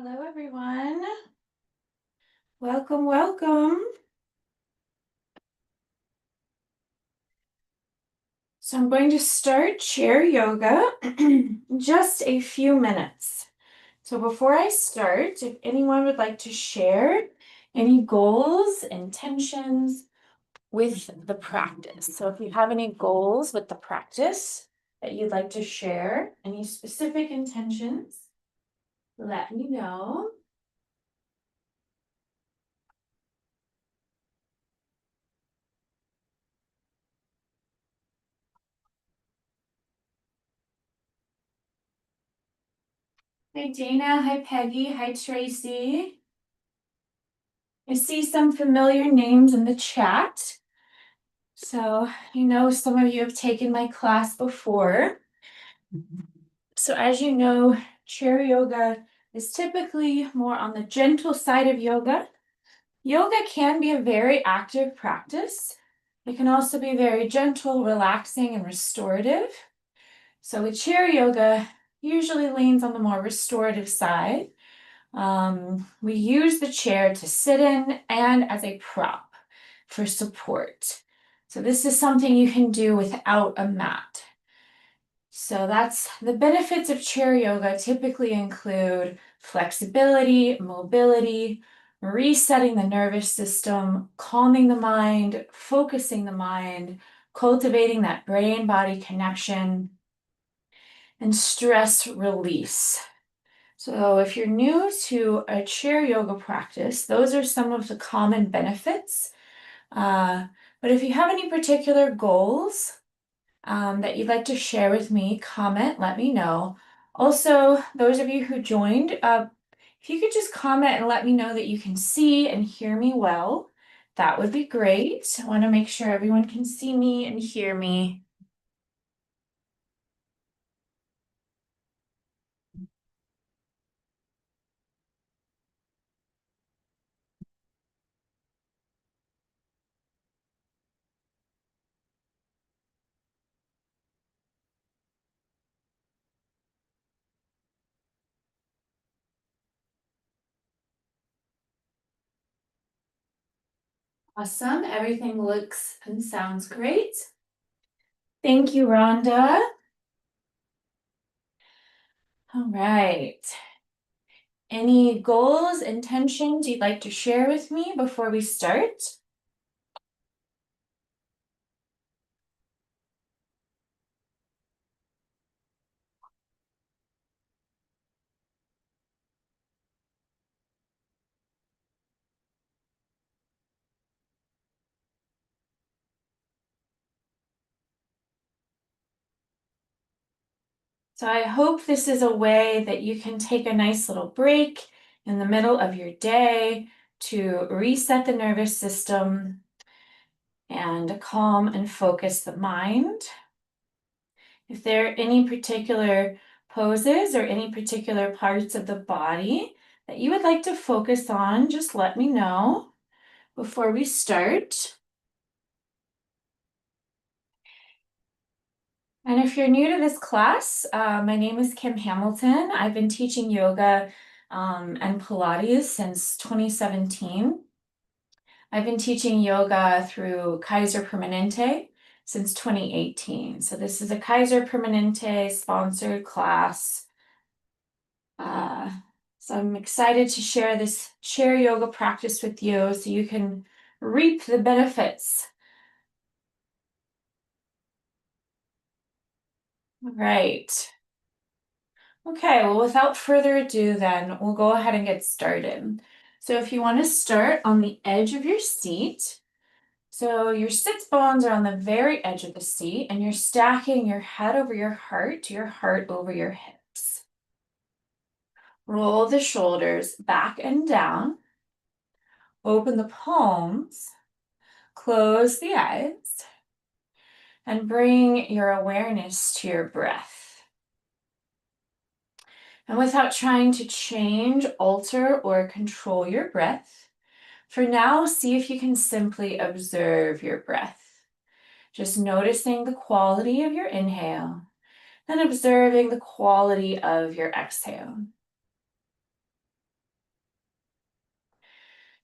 Hello, everyone. Welcome, welcome. So I'm going to start chair yoga in just a few minutes. So before I start, if anyone would like to share any goals, intentions with the practice. So if you have any goals with the practice that you'd like to share, any specific intentions, let me know. Hi, Dana. Hi, Peggy. Hi, Tracy. I see some familiar names in the chat. So some of you have taken my class before. So as you know, chair yoga is typically more on the gentle side of yoga. Yoga can be a very active practice. It can also be very gentle, relaxing, and restorative. So with chair yoga, usually leans on the more restorative side. We use the chair to sit in and as a prop for support. So this is something you can do without a mat. So that's the benefits of chair yoga typically include flexibility, mobility, resetting the nervous system, calming the mind, focusing the mind, cultivating that brain-body connection, and stress release. So if you're new to a chair yoga practice, those are some of the common benefits. But if you have any particular goals that you'd like to share with me, comment, let me know. Also, those of you who joined, if you could just comment and let me know that you can see and hear me well, that would be great. I want to make sure everyone can see me and hear me. Awesome. Everything looks and sounds great. Thank you, Rhonda. All right. Any goals, intentions you'd like to share with me before we start? So I hope this is a way that you can take a nice little break in the middle of your day to reset the nervous system and calm and focus the mind. If there are any particular poses or any particular parts of the body that you would like to focus on, just let me know before we start. And if you're new to this class, my name is Kim Hamilton. I've been teaching yoga and Pilates since 2017. I've been teaching yoga through Kaiser Permanente since 2018. So this is a Kaiser Permanente sponsored class. So I'm excited to share this chair yoga practice with you so you can reap the benefits. All right. Okay, well, without further ado, then we'll go ahead and get started. So if you want to start on the edge of your seat, so your sits bones are on the very edge of the seat, and you're stacking your head over your heart over your hips. Roll the shoulders back and down. Open the palms, close the eyes, and bring your awareness to your breath. And without trying to change, alter, or control your breath, for now, see if you can simply observe your breath. Just noticing the quality of your inhale and observing the quality of your exhale.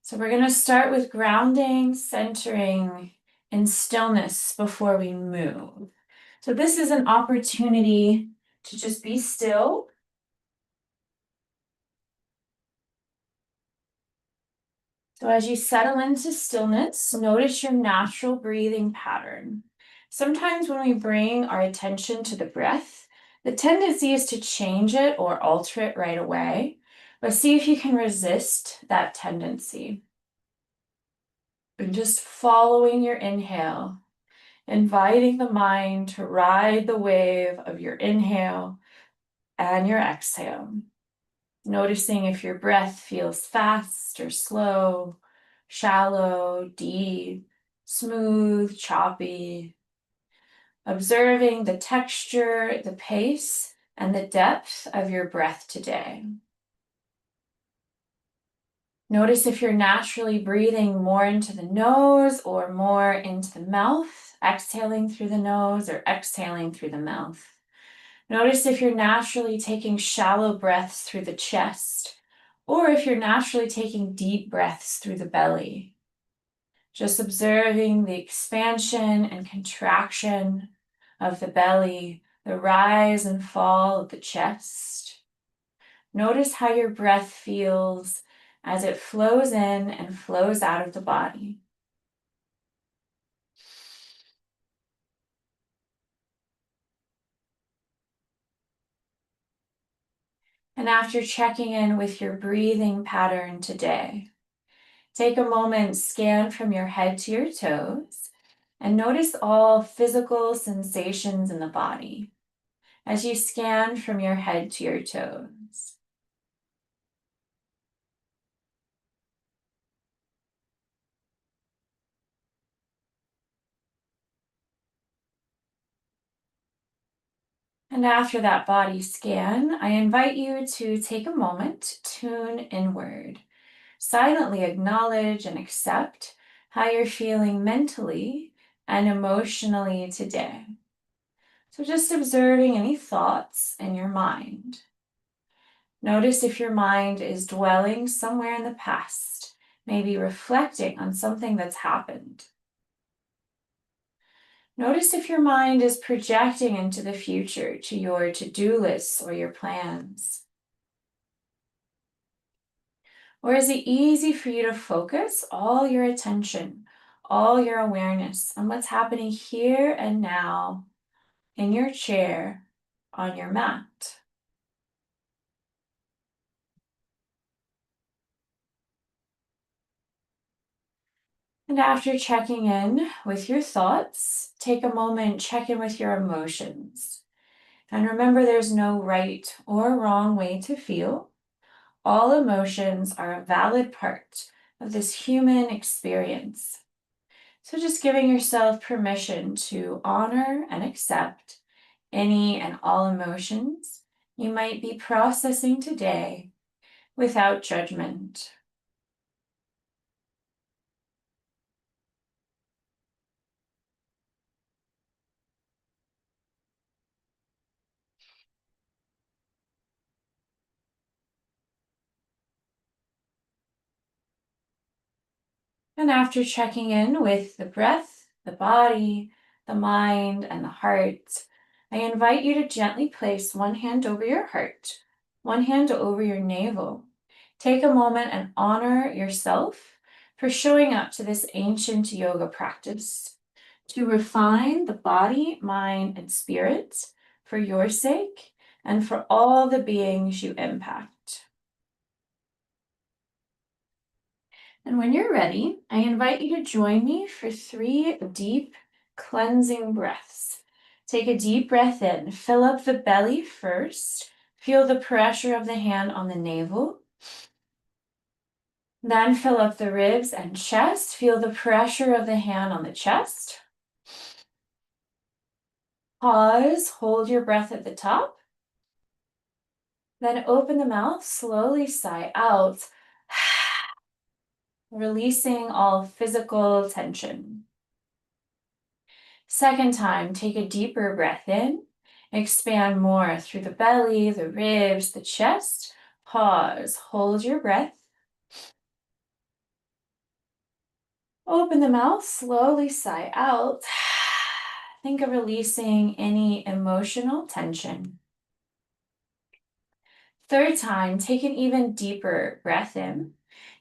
So we're going to start with grounding, centering, and stillness before we move. So this is an opportunity to just be still. So as you settle into stillness, notice your natural breathing pattern. Sometimes when we bring our attention to the breath, the tendency is to change it or alter it right away. But see if you can resist that tendency. And just following your inhale, inviting the mind to ride the wave of your inhale and your exhale. Noticing if your breath feels fast or slow, shallow, deep, smooth, choppy. Observing the texture, the pace, and the depth of your breath today. Notice if you're naturally breathing more into the nose or more into the mouth, exhaling through the nose or exhaling through the mouth. Notice if you're naturally taking shallow breaths through the chest, or if you're naturally taking deep breaths through the belly. Just observing the expansion and contraction of the belly, the rise and fall of the chest. Notice how your breath feels as it flows in and flows out of the body. And after checking in with your breathing pattern today, take a moment, scan from your head to your toes, and notice all physical sensations in the body as you scan from your head to your toes. And after that body scan, I invite you to take a moment to tune inward. Silently acknowledge and accept how you're feeling mentally and emotionally today. So just observing any thoughts in your mind. Notice if your mind is dwelling somewhere in the past, maybe reflecting on something that's happened. Notice if your mind is projecting into the future to your to-do lists or your plans. Or is it easy for you to focus all your attention, all your awareness on what's happening here and now in your chair, on your mat? And after checking in with your thoughts, take a moment, check in with your emotions. And remember, there's no right or wrong way to feel. All emotions are a valid part of this human experience. So just giving yourself permission to honor and accept any and all emotions you might be processing today without judgment. And after checking in with the breath, the body, the mind, and the heart, I invite you to gently place one hand over your heart, one hand over your navel. Take a moment and honor yourself for showing up to this ancient yoga practice to refine the body, mind, and spirit for your sake and for all the beings you impact. And when you're ready, I invite you to join me for 3 deep cleansing breaths. Take a deep breath in, fill up the belly first, feel the pressure of the hand on the navel. Then fill up the ribs and chest, feel the pressure of the hand on the chest. Pause, hold your breath at the top. Then open the mouth, slowly sigh out, releasing all physical tension. Second time, take a deeper breath in. Expand more through the belly, the ribs, the chest. Pause, hold your breath. Open the mouth, slowly sigh out. Think of releasing any emotional tension. Third time, take an even deeper breath in.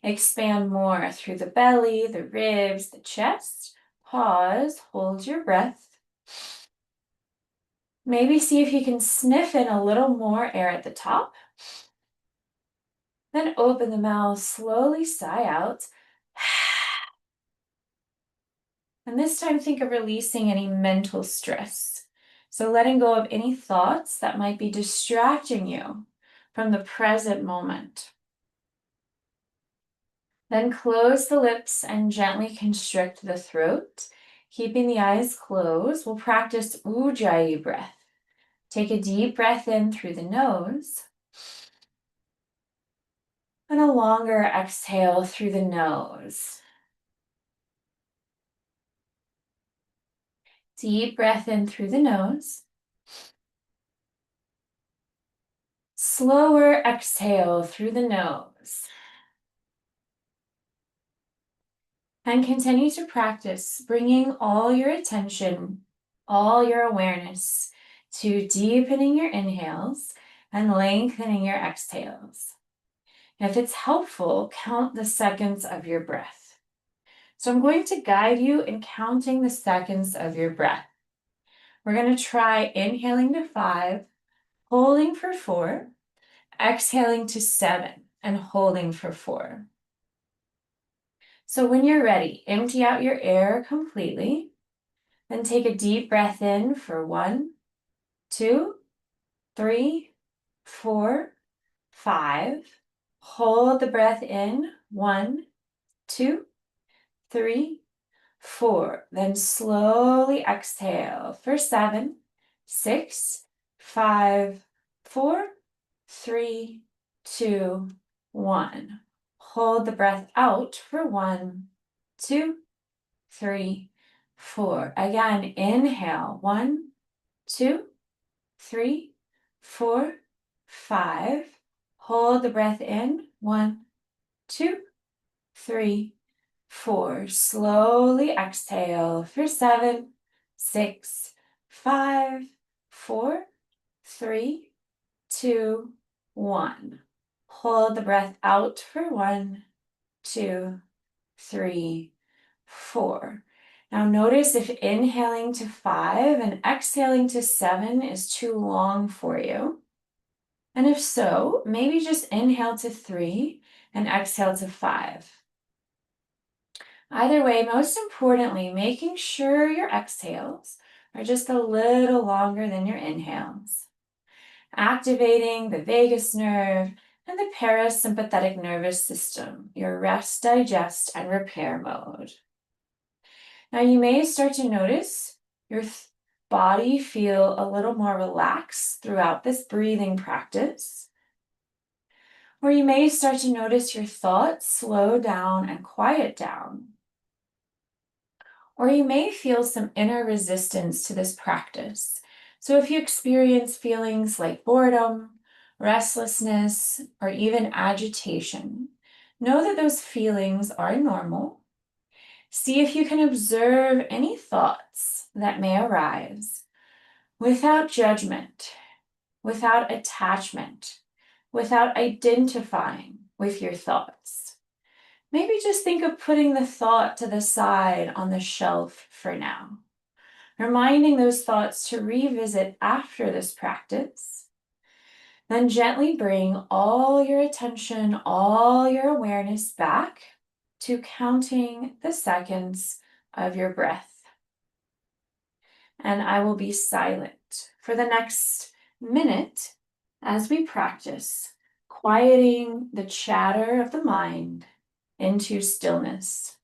Expand more through the belly, the ribs, the chest. Pause, hold your breath. Maybe see if you can sniff in a little more air at the top. Then open the mouth, slowly sigh out. And this time, think of releasing any mental stress. So letting go of any thoughts that might be distracting you from the present moment. Then close the lips and gently constrict the throat. Keeping the eyes closed, we'll practice Ujjayi breath. Take a deep breath in through the nose and a longer exhale through the nose. Deep breath in through the nose. Slower exhale through the nose. And continue to practice bringing all your attention, all your awareness to deepening your inhales and lengthening your exhales. If it's helpful, count the seconds of your breath. So I'm going to guide you in counting the seconds of your breath. We're going to try inhaling to 5, holding for 4, exhaling to 7, and holding for 4. So when you're ready, empty out your air completely. Then take a deep breath in for 1, 2, 3, 4, 5. Hold the breath in. 1, 2, 3, 4. Then slowly exhale for 7, 6, 5, 4, 3, 2, 1. Hold the breath out for 1, 2, 3, 4. Again, inhale. 1, 2, 3, 4, 5. Hold the breath in. 1, 2, 3, 4. Slowly exhale for 7, 6, 5, 4, 3, 2, 1. Hold the breath out for 1, 2, 3, 4. Now notice if inhaling to 5 and exhaling to 7 is too long for you. And if so, maybe just inhale to 3 and exhale to 5. Either way, most importantly, making sure your exhales are just a little longer than your inhales. Activating the vagus nerve and the parasympathetic nervous system, your rest, digest, and repair mode. Now you may start to notice your body feel a little more relaxed throughout this breathing practice. Or you may start to notice your thoughts slow down and quiet down. Or you may feel some inner resistance to this practice. So if you experience feelings like boredom, restlessness, or even agitation, know that those feelings are normal. See if you can observe any thoughts that may arise without judgment, without attachment, without identifying with your thoughts. Maybe just think of putting the thought to the side on the shelf for now, reminding those thoughts to revisit after this practice. Then gently bring all your attention, all your awareness back to counting the seconds of your breath. And I will be silent for the next minute as we practice quieting the chatter of the mind into stillness.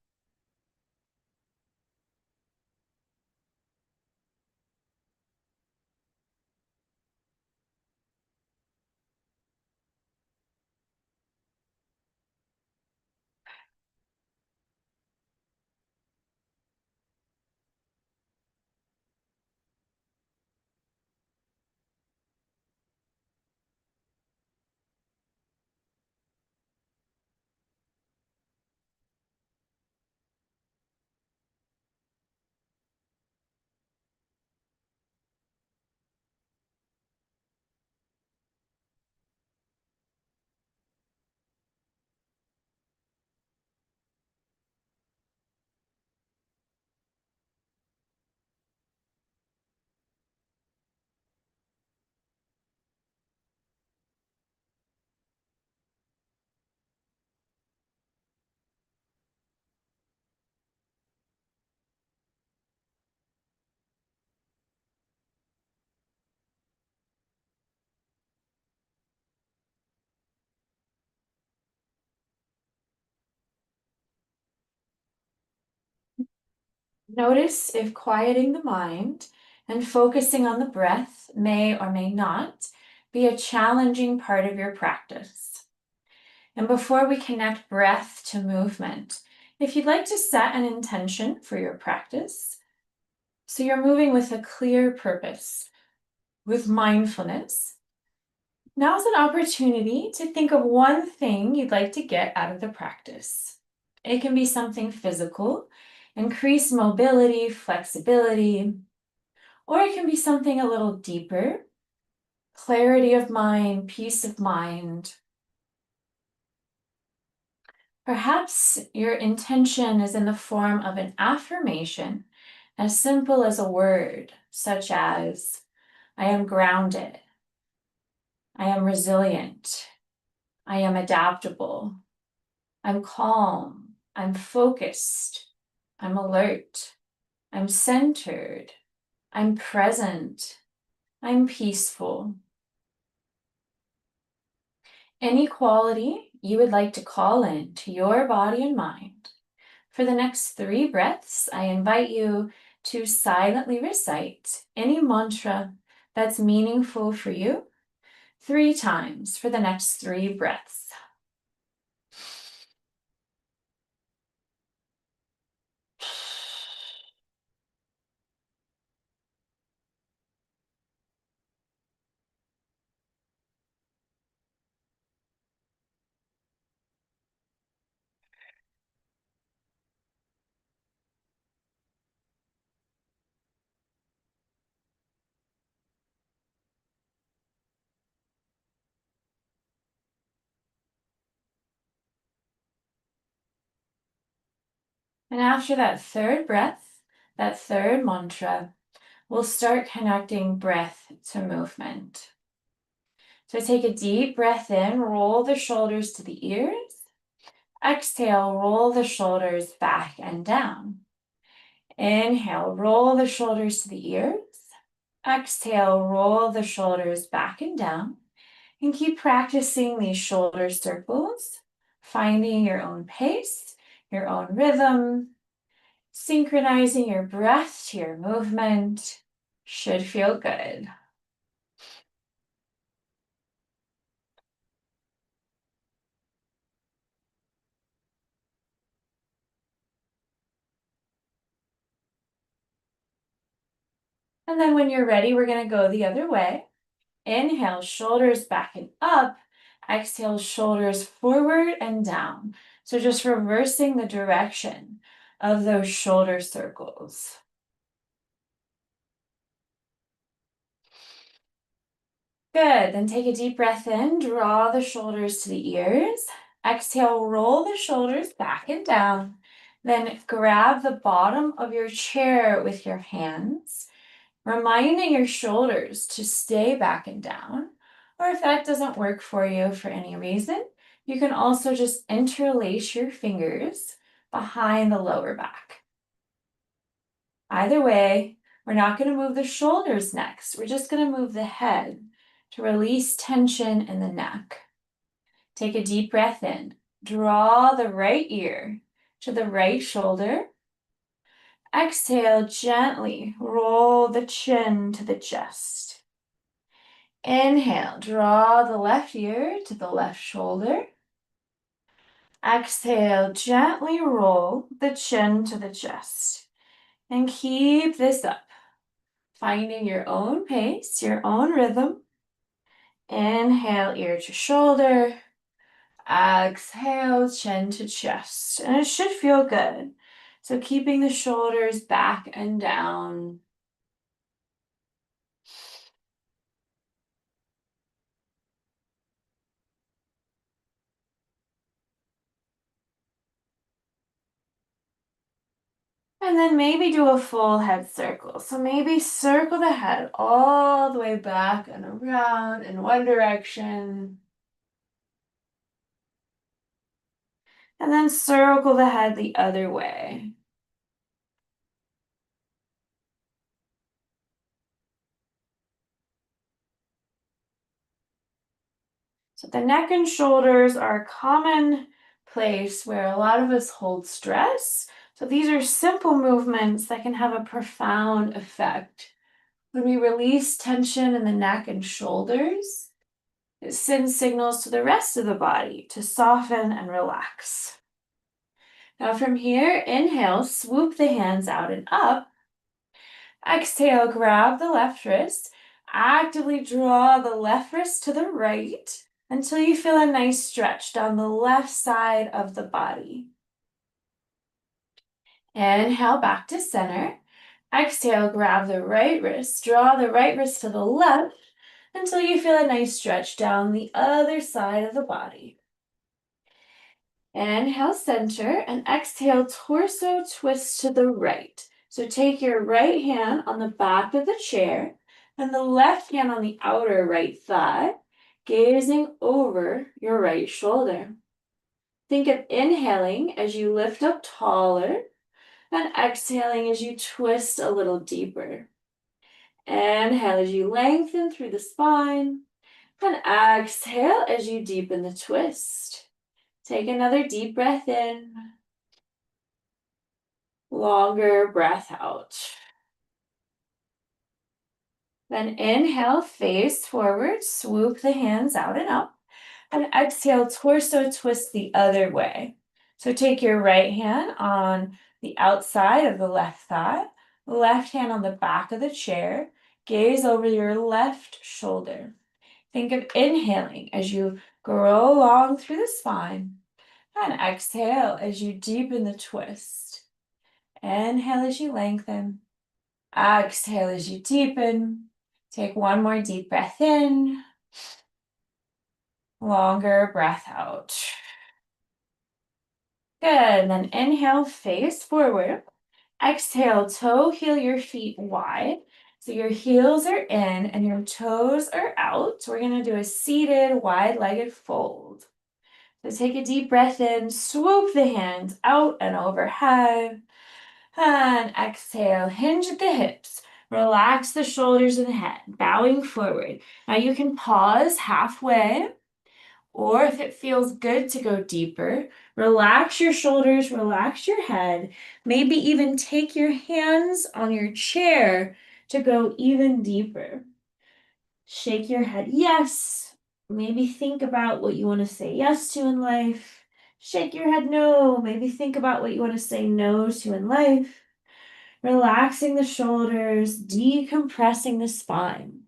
Notice if quieting the mind and focusing on the breath may or may not be a challenging part of your practice. And before we connect breath to movement, if you'd like to set an intention for your practice, so you're moving with a clear purpose, with mindfulness, now's an opportunity to think of one thing you'd like to get out of the practice. It can be something physical, increase mobility, flexibility, or it can be something a little deeper, clarity of mind, peace of mind. Perhaps your intention is in the form of an affirmation as simple as a word, such as, I am grounded, I am resilient, I am adaptable, I'm calm, I'm focused, I'm alert, I'm centered, I'm present, I'm peaceful. Any quality you would like to call in to your body and mind. For the next 3 breaths, I invite you to silently recite any mantra that's meaningful for you 3 times for the next 3 breaths. And after that 3rd breath, that 3rd mantra, we'll start connecting breath to movement. So take a deep breath in, roll the shoulders to the ears. Exhale, roll the shoulders back and down. Inhale, roll the shoulders to the ears. Exhale, roll the shoulders back and down. And keep practicing these shoulder circles, finding your own pace, your own rhythm, synchronizing your breath to your movement. Should feel good. And then when you're ready, we're going to go the other way. Inhale, shoulders back and up. Exhale, shoulders forward and down. So just reversing the direction of those shoulder circles. Good, then take a deep breath in, draw the shoulders to the ears. Exhale, roll the shoulders back and down. Then grab the bottom of your chair with your hands, reminding your shoulders to stay back and down. Or if that doesn't work for you for any reason, you can also just interlace your fingers behind the lower back. Either way, we're not going to move the shoulders next. We're just going to move the head to release tension in the neck. Take a deep breath in. Draw the right ear to the right shoulder. Exhale, gently roll the chin to the chest. Inhale, draw the left ear to the left shoulder. Exhale, gently roll the chin to the chest. And keep this up, finding your own pace, your own rhythm. Inhale, ear to shoulder. Exhale, chin to chest. And it should feel good. So keeping the shoulders back and down. And then maybe do a full head circle. So maybe circle the head all the way back and around in one direction. And then circle the head the other way. So the neck and shoulders are a common place where a lot of us hold stress. So these are simple movements that can have a profound effect. When we release tension in the neck and shoulders, it sends signals to the rest of the body to soften and relax. Now from here, inhale, swoop the hands out and up. Exhale, grab the left wrist. Actively draw the left wrist to the right until you feel a nice stretch down the left side of the body. Inhale back to center. Exhale, grab the right wrist. Draw the right wrist to the left until you feel a nice stretch down the other side of the body. Inhale, center, and exhale, torso twist to the right. So take your right hand on the back of the chair and the left hand on the outer right thigh, gazing over your right shoulder. Think of inhaling as you lift up taller and exhaling as you twist a little deeper. Inhale as you lengthen through the spine, and exhale as you deepen the twist. Take another deep breath in. Longer breath out. Then inhale, face forward, swoop the hands out and up. And exhale, torso twist the other way. So take your right hand on the outside of the left thigh, left hand on the back of the chair, gaze over your left shoulder. Think of inhaling as you grow along through the spine, and exhale as you deepen the twist. Inhale as you lengthen. Exhale as you deepen. Take one more deep breath in. Longer breath out. Good. Then inhale, face forward. Exhale, toe heel your feet wide. So your heels are in and your toes are out. We're going to do a seated, wide-legged fold. So take a deep breath in, swoop the hands out and overhead. And exhale, hinge at the hips. Relax the shoulders and head, bowing forward. Now you can pause halfway, or if it feels good to go deeper, relax your shoulders, relax your head. Maybe even take your hands on your chair to go even deeper. Shake your head yes. Maybe think about what you want to say yes to in life. Shake your head no. Maybe think about what you want to say no to in life. Relaxing the shoulders, decompressing the spine.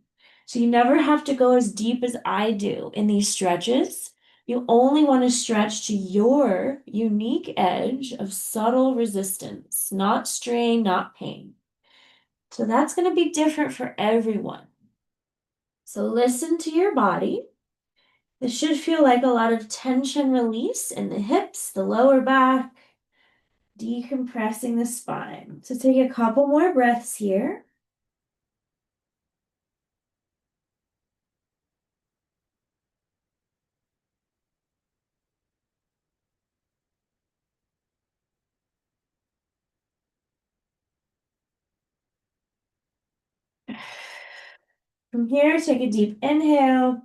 So you never have to go as deep as I do in these stretches. You only want to stretch to your unique edge of subtle resistance, not strain, not pain. So that's going to be different for everyone. So listen to your body. This should feel like a lot of tension release in the hips, the lower back, decompressing the spine. So take a couple more breaths here. From here, take a deep inhale.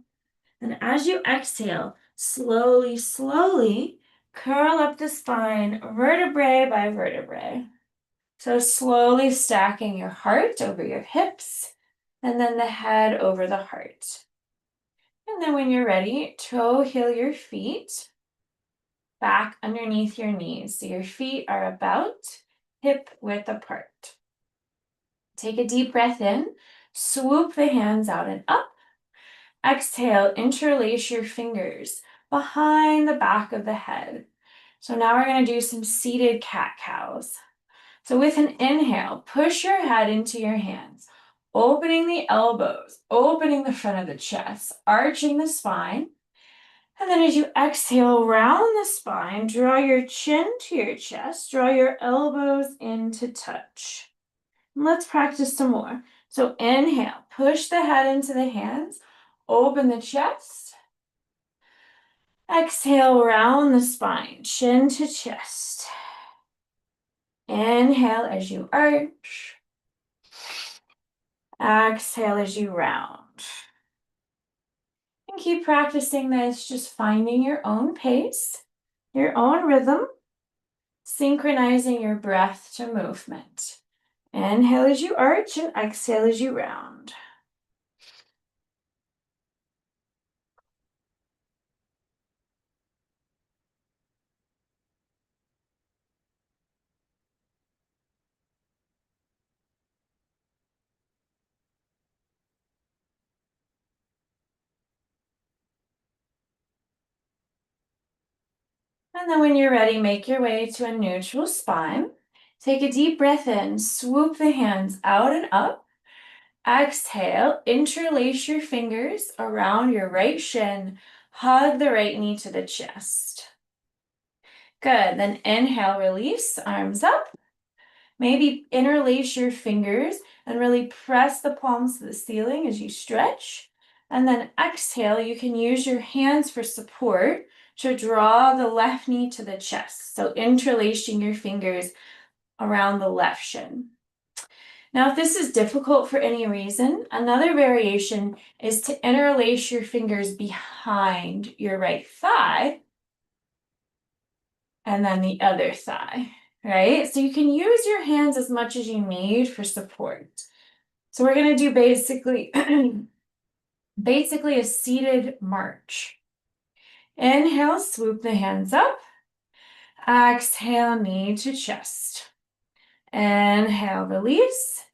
And as you exhale, slowly, slowly curl up the spine, vertebrae by vertebrae. So slowly stacking your heart over your hips, and then the head over the heart. And then when you're ready, toe heel your feet back underneath your knees. So your feet are about hip width apart. Take a deep breath in, swoop the hands out and up. Exhale, interlace your fingers behind the back of the head. So now we're going to do some seated cat-cows. So with an inhale, push your head into your hands, opening the elbows, opening the front of the chest, arching the spine. And then as you exhale, round the spine, draw your chin to your chest, draw your elbows in to touch. And let's practice some more. So inhale, push the head into the hands, open the chest. Exhale, round the spine, chin to chest. Inhale as you arch. Exhale as you round. And keep practicing this, just finding your own pace, your own rhythm. synchronizing your breath to movement. Inhale as you arch and exhale as you round. And then when you're ready, make your way to a neutral spine. Take a deep breath in, swoop the hands out and up. Exhale, interlace your fingers around your right shin. Hug the right knee to the chest. Good. Then inhale, release, arms up. Maybe interlace your fingers and really press the palms to the ceiling as you stretch. And then exhale, you can use your hands for support to draw the left knee to the chest. So interlacing your fingers around the left shin. Now, if this is difficult for any reason, another variation is to interlace your fingers behind your right thigh and then the other thigh, right? So you can use your hands as much as you need for support. So we're going to do basically a seated march. Inhale, swoop the hands up. Exhale, knee to chest. Inhale, release.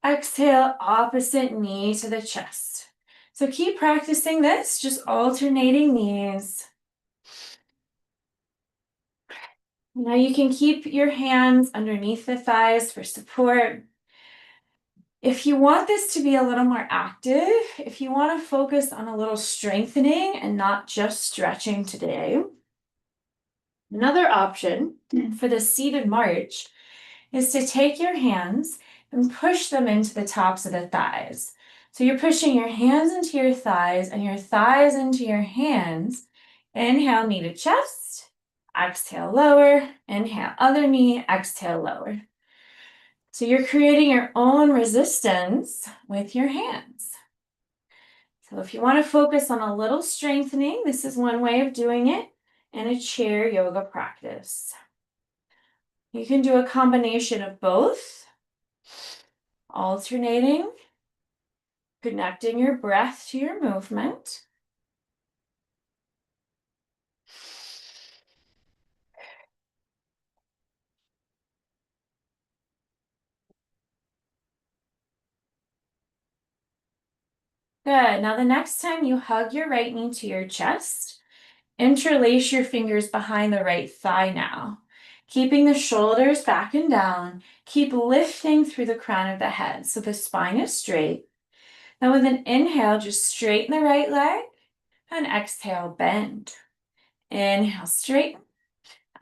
Exhale, opposite knee to the chest. So keep practicing this, just alternating knees. Now you can keep your hands underneath the thighs for support. If you want this to be a little more active, if you want to focus on a little strengthening and not just stretching today, another option for the seated march is to take your hands and push them into the tops of the thighs. So you're pushing your hands into your thighs and your thighs into your hands. Inhale, knee to chest. Exhale, lower. Inhale, other knee. Exhale, lower. So you're creating your own resistance with your hands. So if you want to focus on a little strengthening, this is one way of doing it in a chair yoga practice. You can do a combination of both, alternating, connecting your breath to your movement. Good. Now the next time you hug your right knee to your chest, interlace your fingers behind the right thigh now. Keeping the shoulders back and down, keep lifting through the crown of the head so the spine is straight. Now with an inhale, just straighten the right leg and exhale, bend. Inhale, straighten.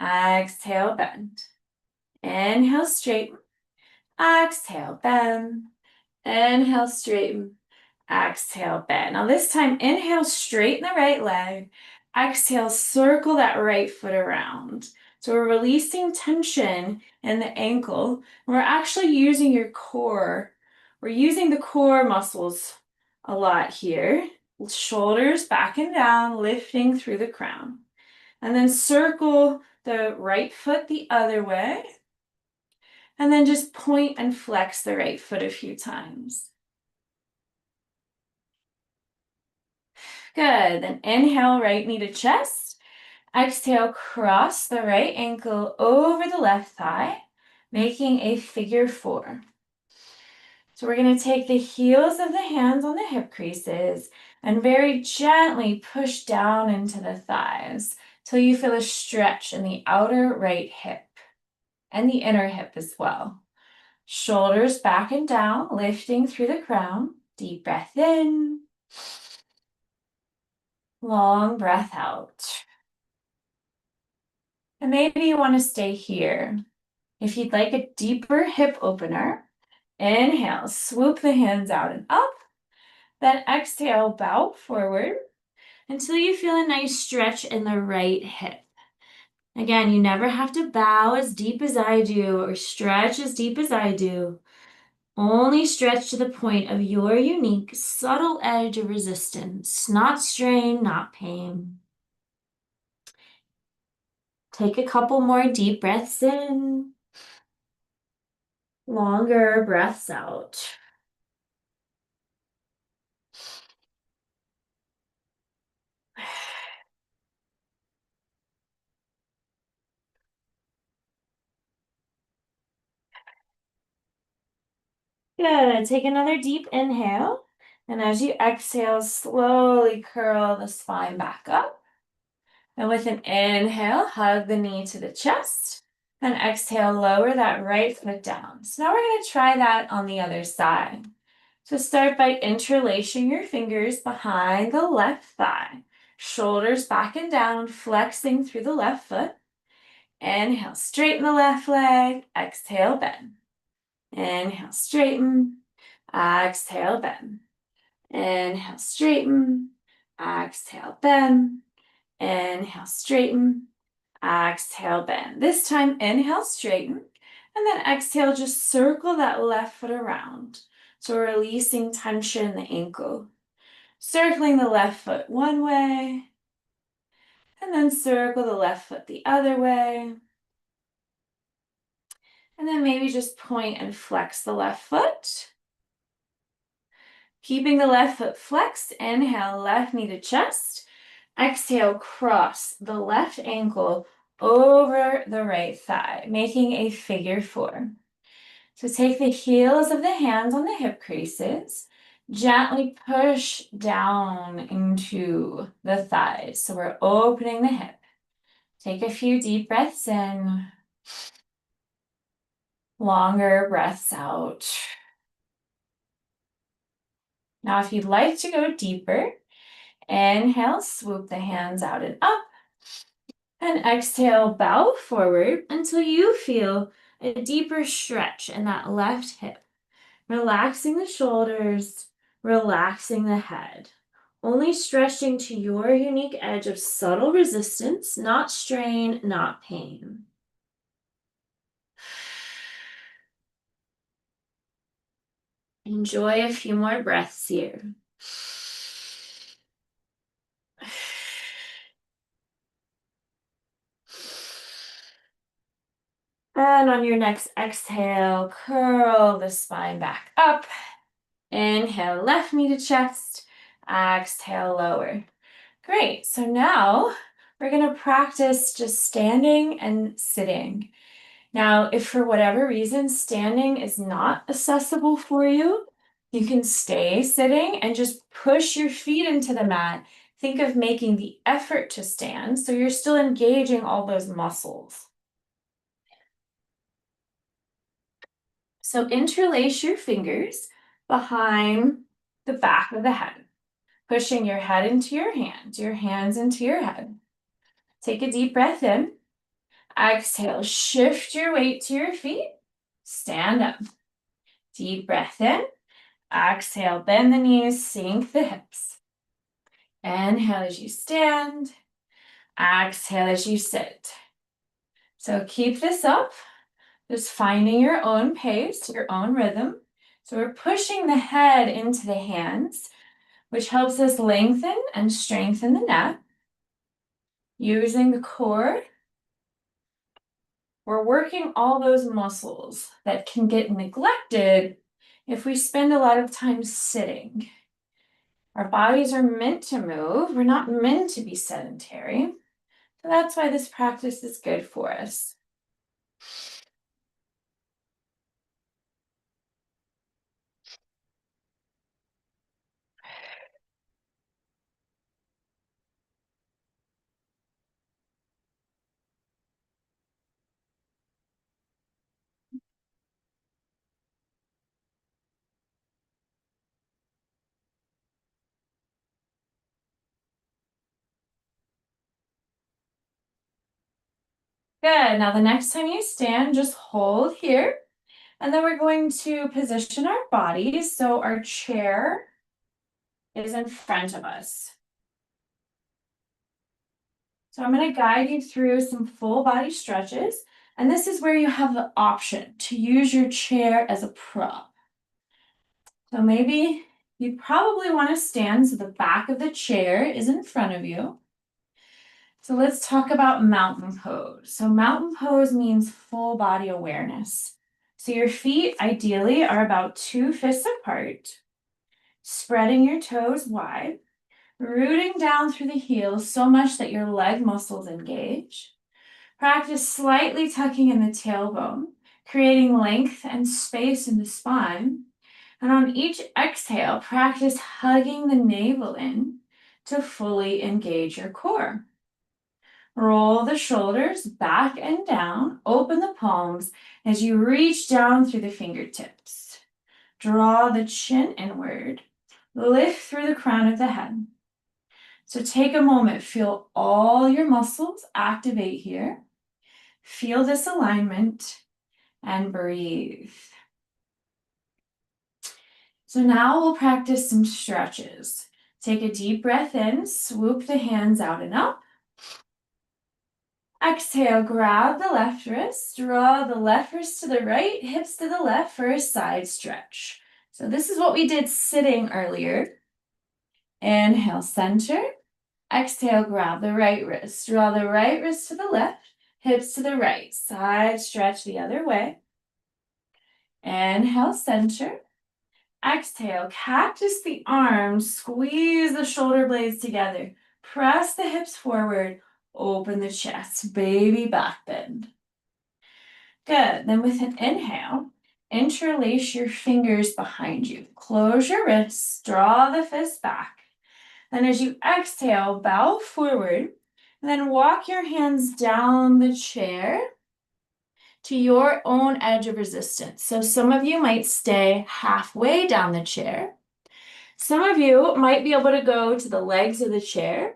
Exhale, bend. Inhale, straighten. Exhale, bend. Inhale, straighten. Exhale, bend. Now this time, inhale, straighten the right leg. Exhale, circle that right foot around. So we're releasing tension in the ankle. We're actually using your core. We're using the core muscles a lot here. Shoulders back and down, lifting through the crown. And then circle the right foot the other way. And then just point and flex the right foot a few times. Good. Then inhale, right knee to chest. Exhale, cross the right ankle over the left thigh, making a figure four. So we're going to take the heels of the hands on the hip creases and very gently push down into the thighs till you feel a stretch in the outer right hip and the inner hip as well. Shoulders back and down, lifting through the crown. Deep breath in. Long breath out. And maybe you want to stay here. If you'd like a deeper hip opener, inhale, swoop the hands out and up. Then exhale, bow forward until you feel a nice stretch in the right hip. Again, you never have to bow as deep as I do or stretch as deep as I do. Only stretch to the point of your unique, subtle edge of resistance, not strain, not pain. Take a couple more deep breaths in, longer breaths out. Good. Take another deep inhale. And as you exhale, slowly curl the spine back up. And with an inhale, hug the knee to the chest. And exhale, lower that right foot down. So now we're going to try that on the other side. So start by interlacing your fingers behind the left thigh. Shoulders back and down, flexing through the left foot. Inhale, straighten the left leg. Exhale, bend. Inhale, straighten. Exhale, bend. Inhale, straighten. Exhale, bend. Inhale, straighten. Exhale, bend. This time, inhale, straighten. And then exhale, just circle that left foot around. So releasing tension in the ankle. Circling the left foot one way. And then circle the left foot the other way. And then maybe just point and flex the left foot. Keeping the left foot flexed, inhale, left knee to chest. Exhale, cross the left ankle over the right thigh, making a figure four. So take the heels of the hands on the hip creases, gently push down into the thighs. So we're opening the hip. Take a few deep breaths in, longer breaths out. Now, if you'd like to go deeper, inhale, swoop the hands out and up. And exhale, bow forward until you feel a deeper stretch in that left hip. Relaxing the shoulders, relaxing the head. Only stretching to your unique edge of subtle resistance, not strain, not pain. Enjoy a few more breaths here. And on your next exhale, curl the spine back up. Inhale, left knee to chest. Exhale, lower. Great. So now we're going to practice just standing and sitting. Now, if for whatever reason standing is not accessible for you, you can stay sitting and just push your feet into the mat. Think of making the effort to stand so you're still engaging all those muscles. So interlace your fingers behind the back of the head, pushing your head into your hands into your head. Take a deep breath in. Exhale, shift your weight to your feet. Stand up. Deep breath in. Exhale, bend the knees, sink the hips. Inhale as you stand. Exhale as you sit. So keep this up. Just finding your own pace, your own rhythm. So we're pushing the head into the hands, which helps us lengthen and strengthen the neck. Using the core, we're working all those muscles that can get neglected if we spend a lot of time sitting. Our bodies are meant to move. We're not meant to be sedentary. So that's why this practice is good for us. Good. Now the next time you stand, just hold here. And then we're going to position our bodies so our chair is in front of us. So I'm going to guide you through some full body stretches. And this is where you have the option to use your chair as a prop. So maybe you probably want to stand so the back of the chair is in front of you. So let's talk about mountain pose. So mountain pose means full body awareness. So your feet ideally are about 2 fists apart, spreading your toes wide, rooting down through the heels so much that your leg muscles engage. Practice slightly tucking in the tailbone, creating length and space in the spine. And on each exhale, practice hugging the navel in to fully engage your core. Roll the shoulders back and down, open the palms as you reach down through the fingertips. Draw the chin inward, lift through the crown of the head. So take a moment, feel all your muscles activate here. Feel this alignment and breathe. So now we'll practice some stretches. Take a deep breath in, swoop the hands out and up. Exhale, grab the left wrist, draw the left wrist to the right, hips to the left for a side stretch. So this is what we did sitting earlier. Inhale, center. Exhale, grab the right wrist, draw the right wrist to the left, hips to the right, side stretch the other way. Inhale, center. Exhale, cactus the arms, squeeze the shoulder blades together. Press the hips forward, open the chest, baby back bend. Good, then with an inhale, interlace your fingers behind you. Close your wrists, draw the fist back. Then as you exhale, bow forward, and then walk your hands down the chair to your own edge of resistance. So some of you might stay halfway down the chair. Some of you might be able to go to the legs of the chair,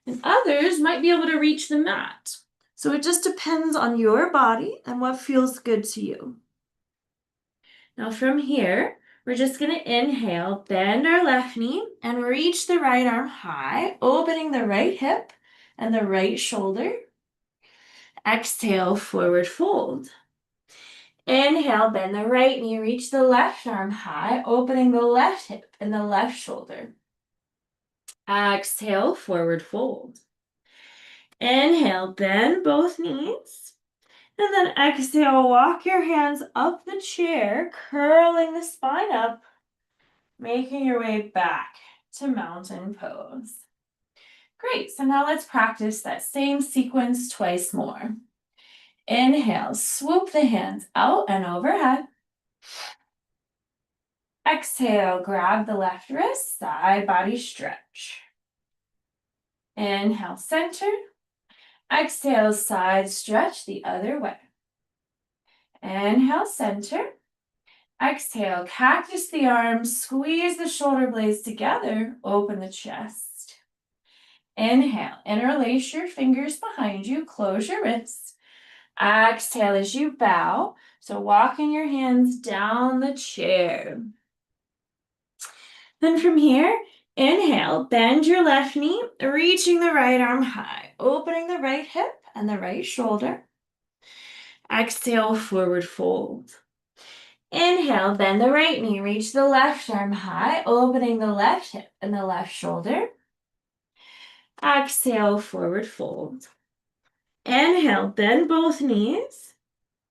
and others might be able to reach the mat. So it just depends on your body and what feels good to you. Now from here, we're just going to inhale, bend our left knee, and reach the right arm high, opening the right hip and the right shoulder. Exhale, forward fold. Inhale, bend the right knee, reach the left arm high, opening the left hip and the left shoulder. Exhale, forward fold. Inhale, bend both knees. And then exhale, walk your hands up the chair, curling the spine up, making your way back to mountain pose. Great, so now let's practice that same sequence twice more. Inhale, swoop the hands out and overhead. Exhale, grab the left wrist, side body stretch. Inhale, center. Exhale, side stretch the other way. Inhale, center. Exhale, cactus the arms, squeeze the shoulder blades together, open the chest. Inhale, interlace your fingers behind you, close your wrists. Exhale as you bow, so walking your hands down the chair. Then from here, inhale, bend your left knee, reaching the right arm high, opening the right hip and the right shoulder. Exhale, forward fold. Inhale, bend the right knee, reach the left arm high, opening the left hip and the left shoulder. Exhale, forward fold. Inhale, bend both knees.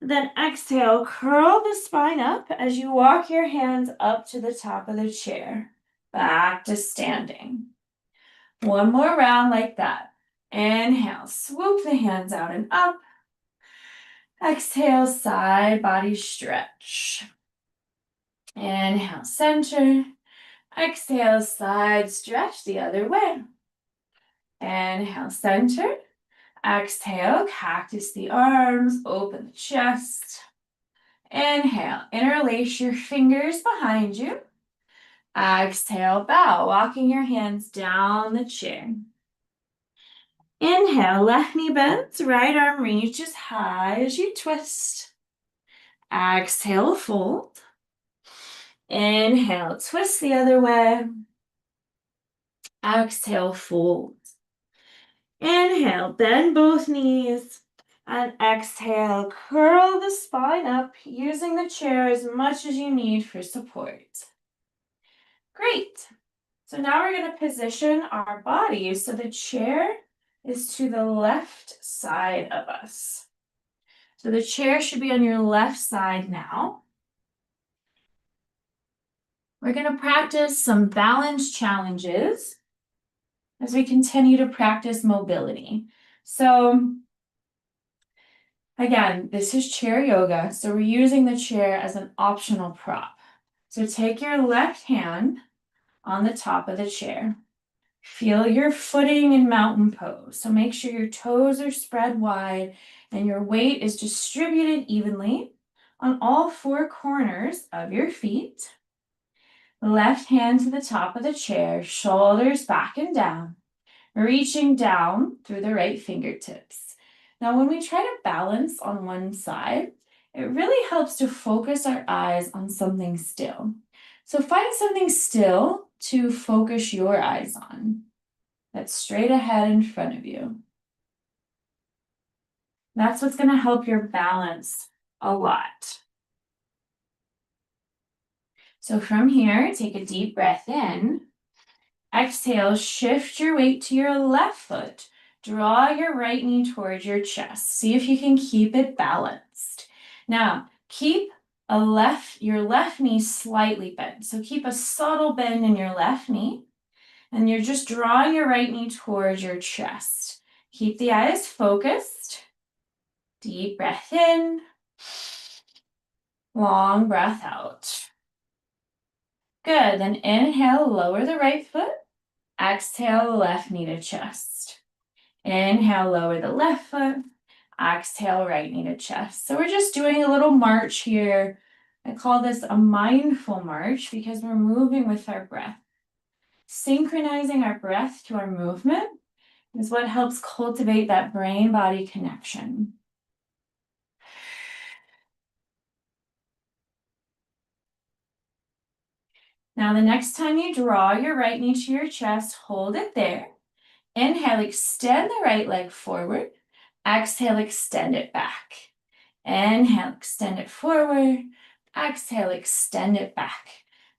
Then exhale, curl the spine up as you walk your hands up to the top of the chair. Back to standing. One more round like that. Inhale, swoop the hands out and up. Exhale, side body stretch. Inhale, center. Exhale, side stretch the other way. Inhale, center. Exhale, cactus the arms, open the chest. Inhale, interlace your fingers behind you. Exhale, bow, walking your hands down the chair. Inhale, left knee bends, right arm reaches high as you twist. Exhale, fold. Inhale, twist the other way. Exhale, fold. Inhale, bend both knees. And exhale, curl the spine up, using the chair as much as you need for support. Great. So now we're going to position our bodies so the chair is to the left side of us. So the chair should be on your left side now. We're going to practice some balance challenges as we continue to practice mobility. So again, this is chair yoga, so we're using the chair as an optional prop. So take your left hand on the top of the chair. Feel your footing in mountain pose. So make sure your toes are spread wide and your weight is distributed evenly on all four corners of your feet. Left hand to the top of the chair, shoulders back and down, reaching down through the right fingertips. Now, when we try to balance on one side, it really helps to focus our eyes on something still. So find something still to focus your eyes on. That's straight ahead in front of you. That's what's going to help your balance a lot. So from here, take a deep breath in. Exhale, shift your weight to your left foot. Draw your right knee towards your chest. See if you can keep it balanced. Now, keep your left knee slightly bent. So keep a subtle bend in your left knee. And you're just drawing your right knee towards your chest. Keep the eyes focused. Deep breath in. Long breath out. Good. Then inhale, lower the right foot. Exhale, left knee to chest. Inhale, lower the left foot. Exhale, right knee to chest. So we're just doing a little march here. I call this a mindful march because we're moving with our breath. Synchronizing our breath to our movement is what helps cultivate that brain-body connection. Now, the next time you draw your right knee to your chest, hold it there. Inhale, extend the right leg forward. Exhale, extend it back. Inhale, extend it forward. Exhale, extend it back.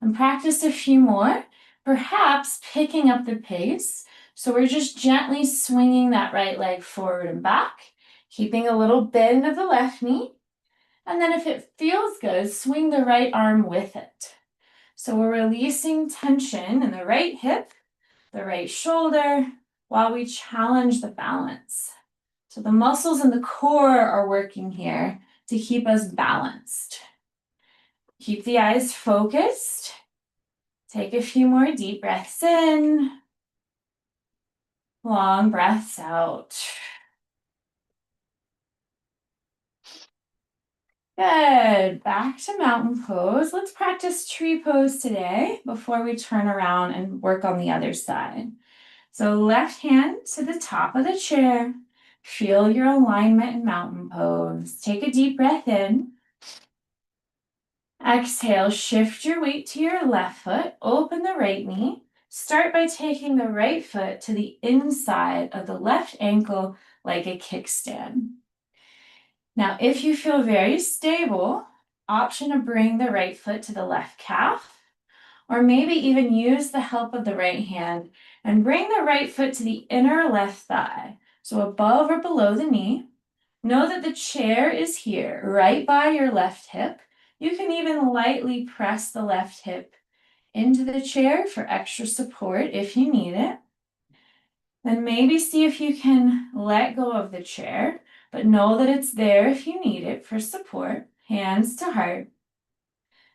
And practice a few more, perhaps picking up the pace. So we're just gently swinging that right leg forward and back, keeping a little bend of the left knee. And then if it feels good, swing the right arm with it. So we're releasing tension in the right hip, the right shoulder, while we challenge the balance. So the muscles in the core are working here to keep us balanced. Keep the eyes focused. Take a few more deep breaths in. Long breaths out. Good. Back to mountain pose. Let's practice tree pose today before we turn around and work on the other side. So left hand to the top of the chair. Feel your alignment in mountain pose. Take a deep breath in. Exhale, shift your weight to your left foot. Open the right knee. Start by taking the right foot to the inside of the left ankle like a kickstand. Now, if you feel very stable, option to bring the right foot to the left calf, or maybe even use the help of the right hand and bring the right foot to the inner left thigh, so above or below the knee. Know that the chair is here, right by your left hip. You can even lightly press the left hip into the chair for extra support if you need it. Then maybe see if you can let go of the chair, but know that it's there if you need it for support, hands to heart.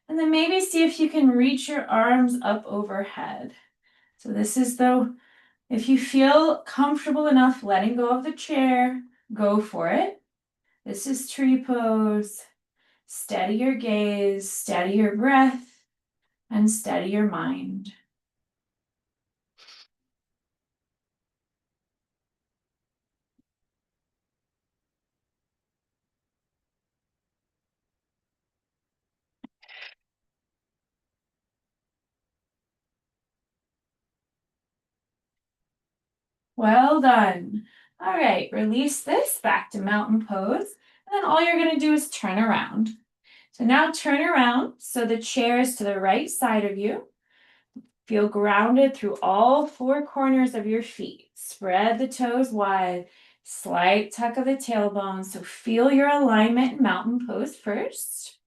And then maybe see if you can reach your arms up overhead. So this is if you feel comfortable enough letting go of the chair, go for it. This is tree pose. Steady your gaze, steady your breath, and steady your mind. Well done. All right, release this back to mountain pose. And then all you're going to do is turn around. So now turn around so the chair is to the right side of you. Feel grounded through all four corners of your feet. Spread the toes wide. Slight tuck of the tailbone. So feel your alignment in mountain pose first.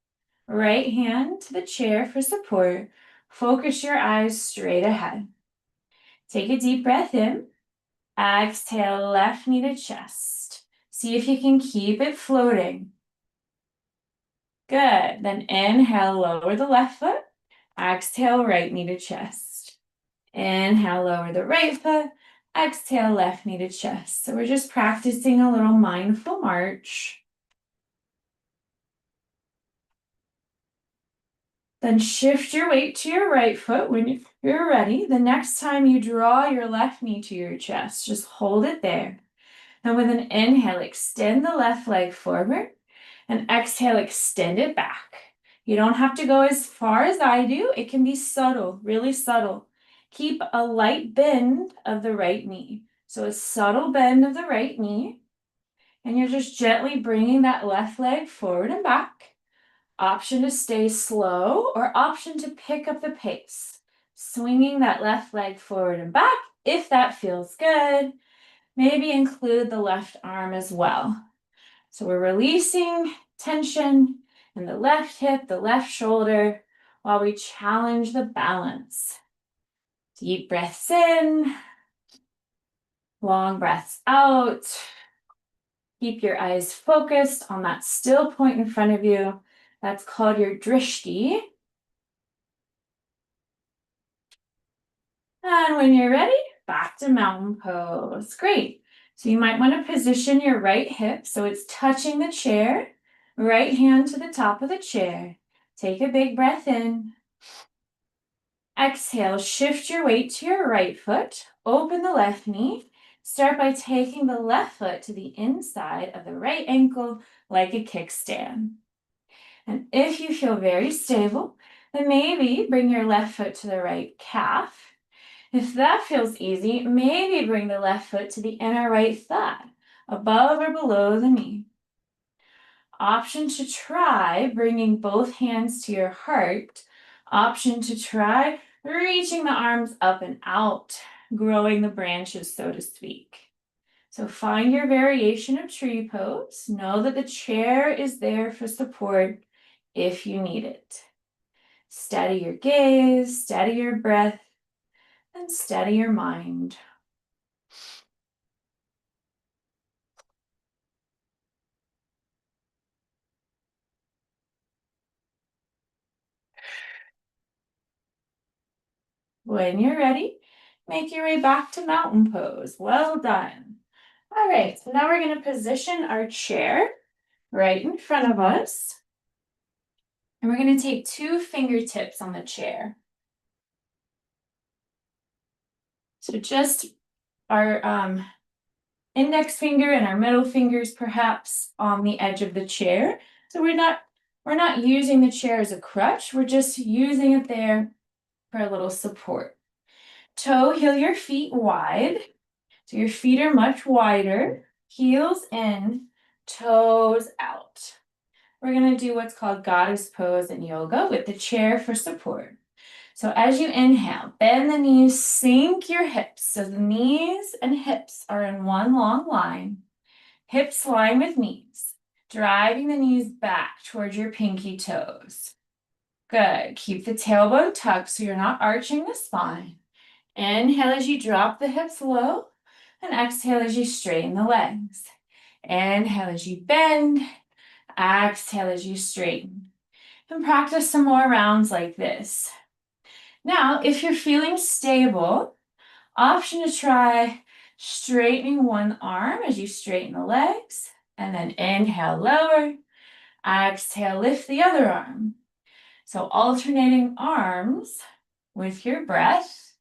Right hand to the chair for support. Focus your eyes straight ahead. Take a deep breath in. Exhale, left knee to chest. See if you can keep it floating. Good. Then inhale, lower the left foot. Exhale, right knee to chest. Inhale, lower the right foot. Exhale, left knee to chest. So we're just practicing a little mindful march. Then shift your weight to your right foot when you're ready. The next time you draw your left knee to your chest, just hold it there. And with an inhale, extend the left leg forward. And exhale, extend it back. You don't have to go as far as I do. It can be subtle, really subtle. Keep a light bend of the right knee. So a subtle bend of the right knee. And you're just gently bringing that left leg forward and back. Option to stay slow or option to pick up the pace. Swinging that left leg forward and back if that feels good. Maybe include the left arm as well. So we're releasing tension in the left hip, the left shoulder, while we challenge the balance. Deep breaths in, long breaths out. Keep your eyes focused on that still point in front of you. That's called your drishti. And when you're ready, back to mountain pose. Great. So you might want to position your right hip so it's touching the chair. Right hand to the top of the chair. Take a big breath in. Exhale, shift your weight to your right foot. Open the left knee. Start by taking the left foot to the inside of the right ankle like a kickstand. And if you feel very stable, then maybe bring your left foot to the right calf. If that feels easy, maybe bring the left foot to the inner right thigh, above or below the knee. Option to try bringing both hands to your heart. Option to try reaching the arms up and out, growing the branches, so to speak. So find your variation of tree pose. Know that the chair is there for support if you need it. Steady your gaze, steady your breath, and steady your mind. When you're ready, make your way back to mountain pose. Well done. All right, so now we're going to position our chair right in front of us. And we're going to take 2 fingertips on the chair. So just our index finger and our middle fingers perhaps on the edge of the chair. So we're not using the chair as a crutch. We're just using it there for a little support. Toe heel your feet wide. So your feet are much wider. Heels in, toes out. We're going to do what's called goddess pose in yoga with the chair for support. So as you inhale, bend the knees, sink your hips. So the knees and hips are in one long line. Hips line with knees, driving the knees back towards your pinky toes. Good. Keep the tailbone tucked so you're not arching the spine. Inhale as you drop the hips low, and exhale as you straighten the legs. Inhale as you bend, exhale as you straighten. And practice some more rounds like this. Now, if you're feeling stable, option to try straightening one arm as you straighten the legs, and then inhale, lower, exhale, lift the other arm. So alternating arms with your breath.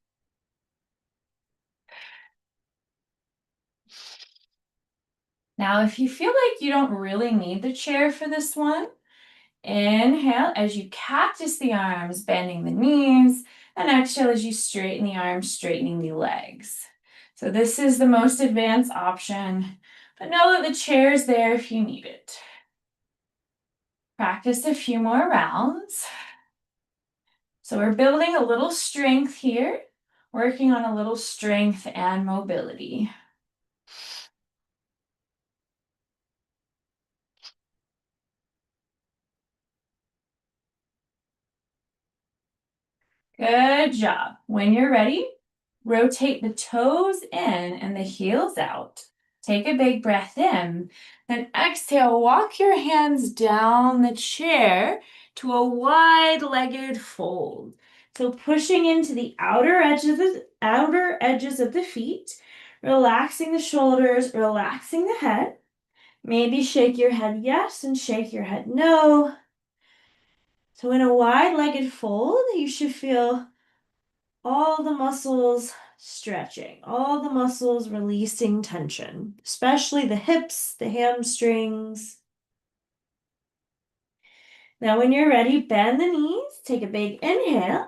Now, if you feel like you don't really need the chair for this one, inhale as you cactus the arms, bending the knees, and exhale as you straighten the arms, straightening the legs. So this is the most advanced option, but know that the chair is there if you need it. Practice a few more rounds. So we're building a little strength here, working on a little strength and mobility. Good job. When you're ready, rotate the toes in and the heels out. Take a big breath in. Then exhale, walk your hands down the chair to a wide-legged fold. So pushing into the outer edges of the feet, relaxing the shoulders, relaxing the head. Maybe shake your head yes and shake your head no. So in a wide-legged fold, you should feel all the muscles stretching, all the muscles releasing tension, especially the hips, the hamstrings. Now, when you're ready, bend the knees, take a big inhale.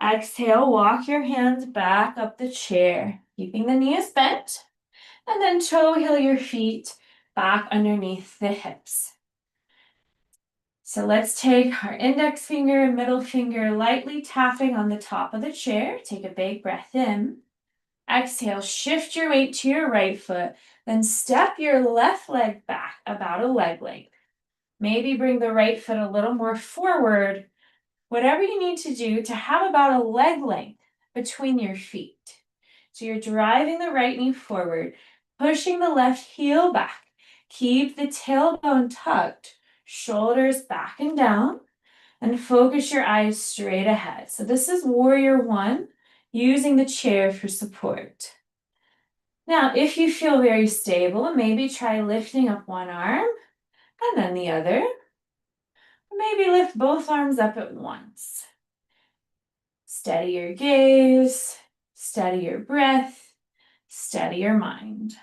Exhale, walk your hands back up the chair, keeping the knees bent, and then toe heel your feet back underneath the hips. So let's take our index finger and middle finger lightly tapping on the top of the chair. Take a big breath in. Exhale, shift your weight to your right foot, then step your left leg back about a leg length. Maybe bring the right foot a little more forward, whatever you need to do to have about a leg length between your feet. So you're driving the right knee forward, pushing the left heel back. Keep the tailbone tucked, shoulders back and down, and focus your eyes straight ahead. So this is warrior one, using the chair for support. Now, if you feel very stable, maybe try lifting up one arm and then the other. Or maybe lift both arms up at once. Steady your gaze, steady your breath, steady your mind.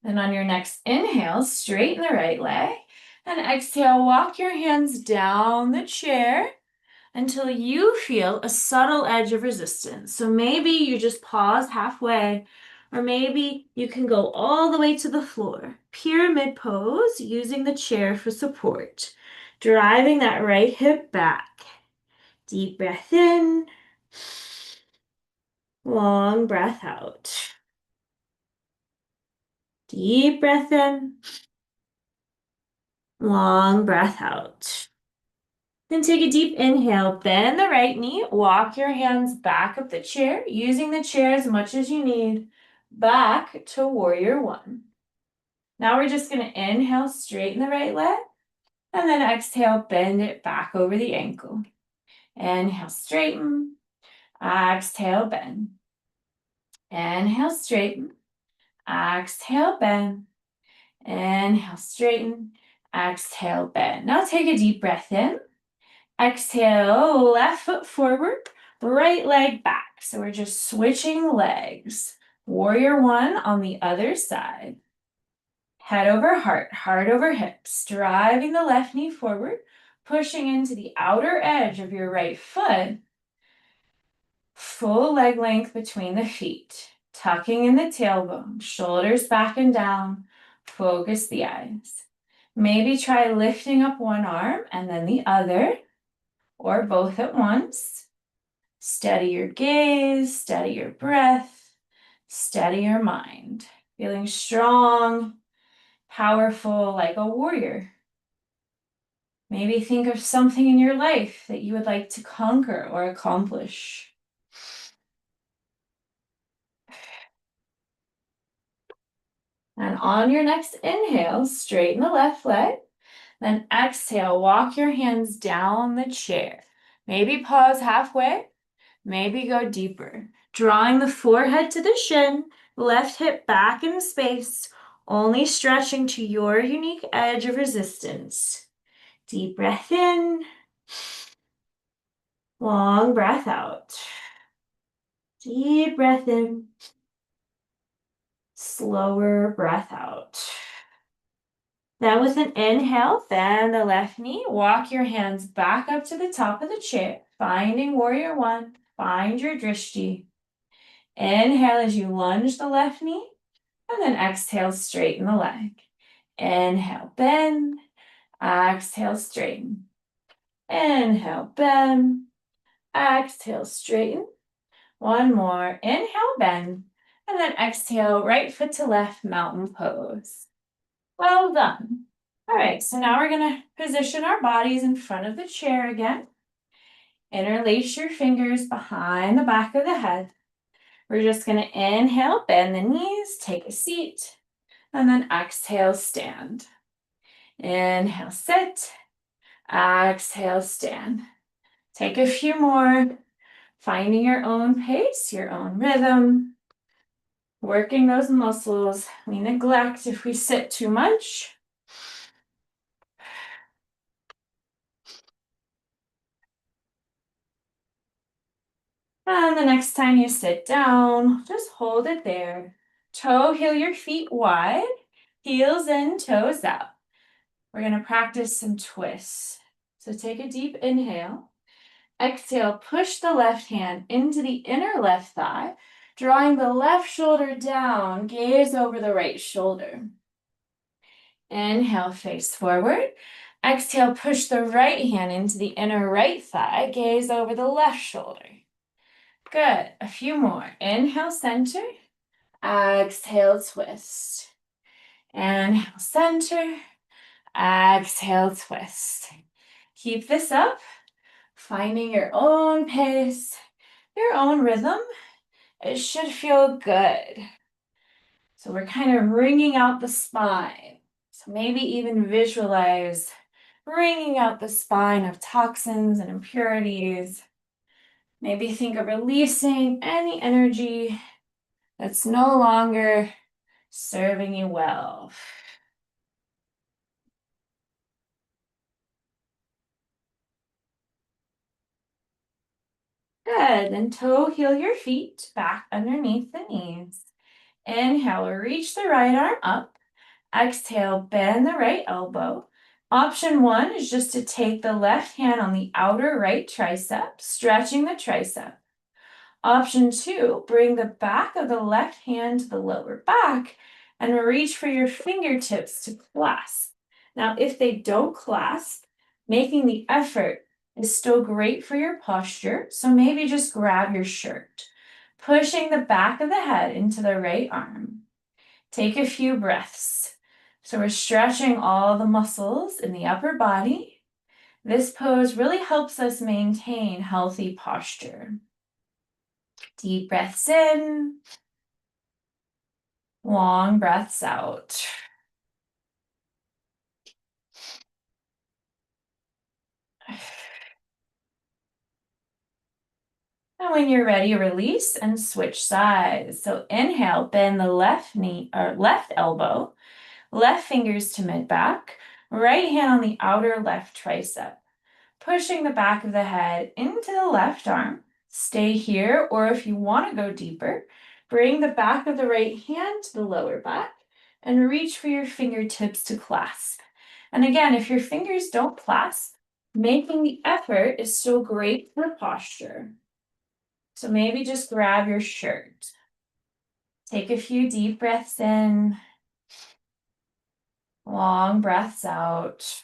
Then on your next inhale, straighten the right leg, and exhale, walk your hands down the chair until you feel a subtle edge of resistance. So maybe you just pause halfway, or maybe you can go all the way to the floor. Pyramid pose, using the chair for support. Driving that right hip back. Deep breath in. Long breath out. Deep breath in. Long breath out. Then take a deep inhale, bend the right knee, walk your hands back up the chair, using the chair as much as you need, back to warrior one. Now we're just going to inhale, straighten the right leg, and then exhale, bend it back over the ankle. Inhale, straighten, exhale, bend. Inhale, straighten, exhale, bend. Inhale, straighten, exhale, bend. Now take a deep breath in. Exhale, left foot forward, right leg back. So we're just switching legs. Warrior one on the other side. Head over heart, heart over hips. Driving the left knee forward, pushing into the outer edge of your right foot. Full leg length between the feet. Tucking in the tailbone, shoulders back and down. Focus the eyes. Maybe try lifting up one arm and then the other, or both at once. Steady your gaze, steady your breath, steady your mind. Feeling strong, powerful, like a warrior. Maybe think of something in your life that you would like to conquer or accomplish. And on your next inhale, straighten the left leg. Then exhale, walk your hands down the chair. Maybe pause halfway. Maybe go deeper. Drawing the forehead to the shin, left hip back in space, only stretching to your unique edge of resistance. Deep breath in. Long breath out. Deep breath in. Slower breath out. Now with an inhale, bend the left knee, walk your hands back up to the top of the chair, finding warrior one, find your drishti. Inhale as you lunge the left knee, and then exhale, straighten the leg. Inhale, bend, exhale, straighten. Inhale, bend. Exhale, straighten. One more. Inhale, bend. And then exhale, right foot to left, mountain pose. Well done. All right, so now we're gonna position our bodies in front of the chair again. Interlace your fingers behind the back of the head. We're just gonna inhale, bend the knees, take a seat, and then exhale, stand. Inhale, sit. Exhale, stand. Take a few more, finding your own pace, your own rhythm, working those muscles. We neglect if we sit too much. And the next time you sit down, just hold it there. Toe heel your feet wide, heels in, toes out. We're going to practice some twists. So take a deep inhale. Exhale, push the left hand into the inner left thigh, drawing the left shoulder down, gaze over the right shoulder. Inhale, face forward. Exhale, push the right hand into the inner right thigh, gaze over the left shoulder. Good. A few more. Inhale, center. Exhale, twist. Inhale, center. Exhale, twist. Keep this up, finding your own pace, your own rhythm. It should feel good. So we're kind of wringing out the spine. So maybe even visualize wringing out the spine of toxins and impurities. Maybe think of releasing any energy that's no longer serving you well. Good. Then toe heel your feet back underneath the knees. Inhale, reach the right arm up. Exhale, bend the right elbow. Option one is just to take the left hand on the outer right tricep, stretching the tricep. Option two, bring the back of the left hand to the lower back and reach for your fingertips to clasp. Now, if they don't clasp, making the effort is still great for your posture, so maybe just grab your shirt, pushing the back of the head into the right arm. Take a few breaths. So we're stretching all the muscles in the upper body. This pose really helps us maintain healthy posture. Deep breaths in, long breaths out. And when you're ready, release and switch sides. So inhale, bend the left knee or left elbow, left fingers to mid back, right hand on the outer left tricep, pushing the back of the head into the left arm. Stay here, or if you want to go deeper, bring the back of the right hand to the lower back and reach for your fingertips to clasp. And again, if your fingers don't clasp, making the effort is still great for posture. So maybe just grab your shirt. Take a few deep breaths in, long breaths out.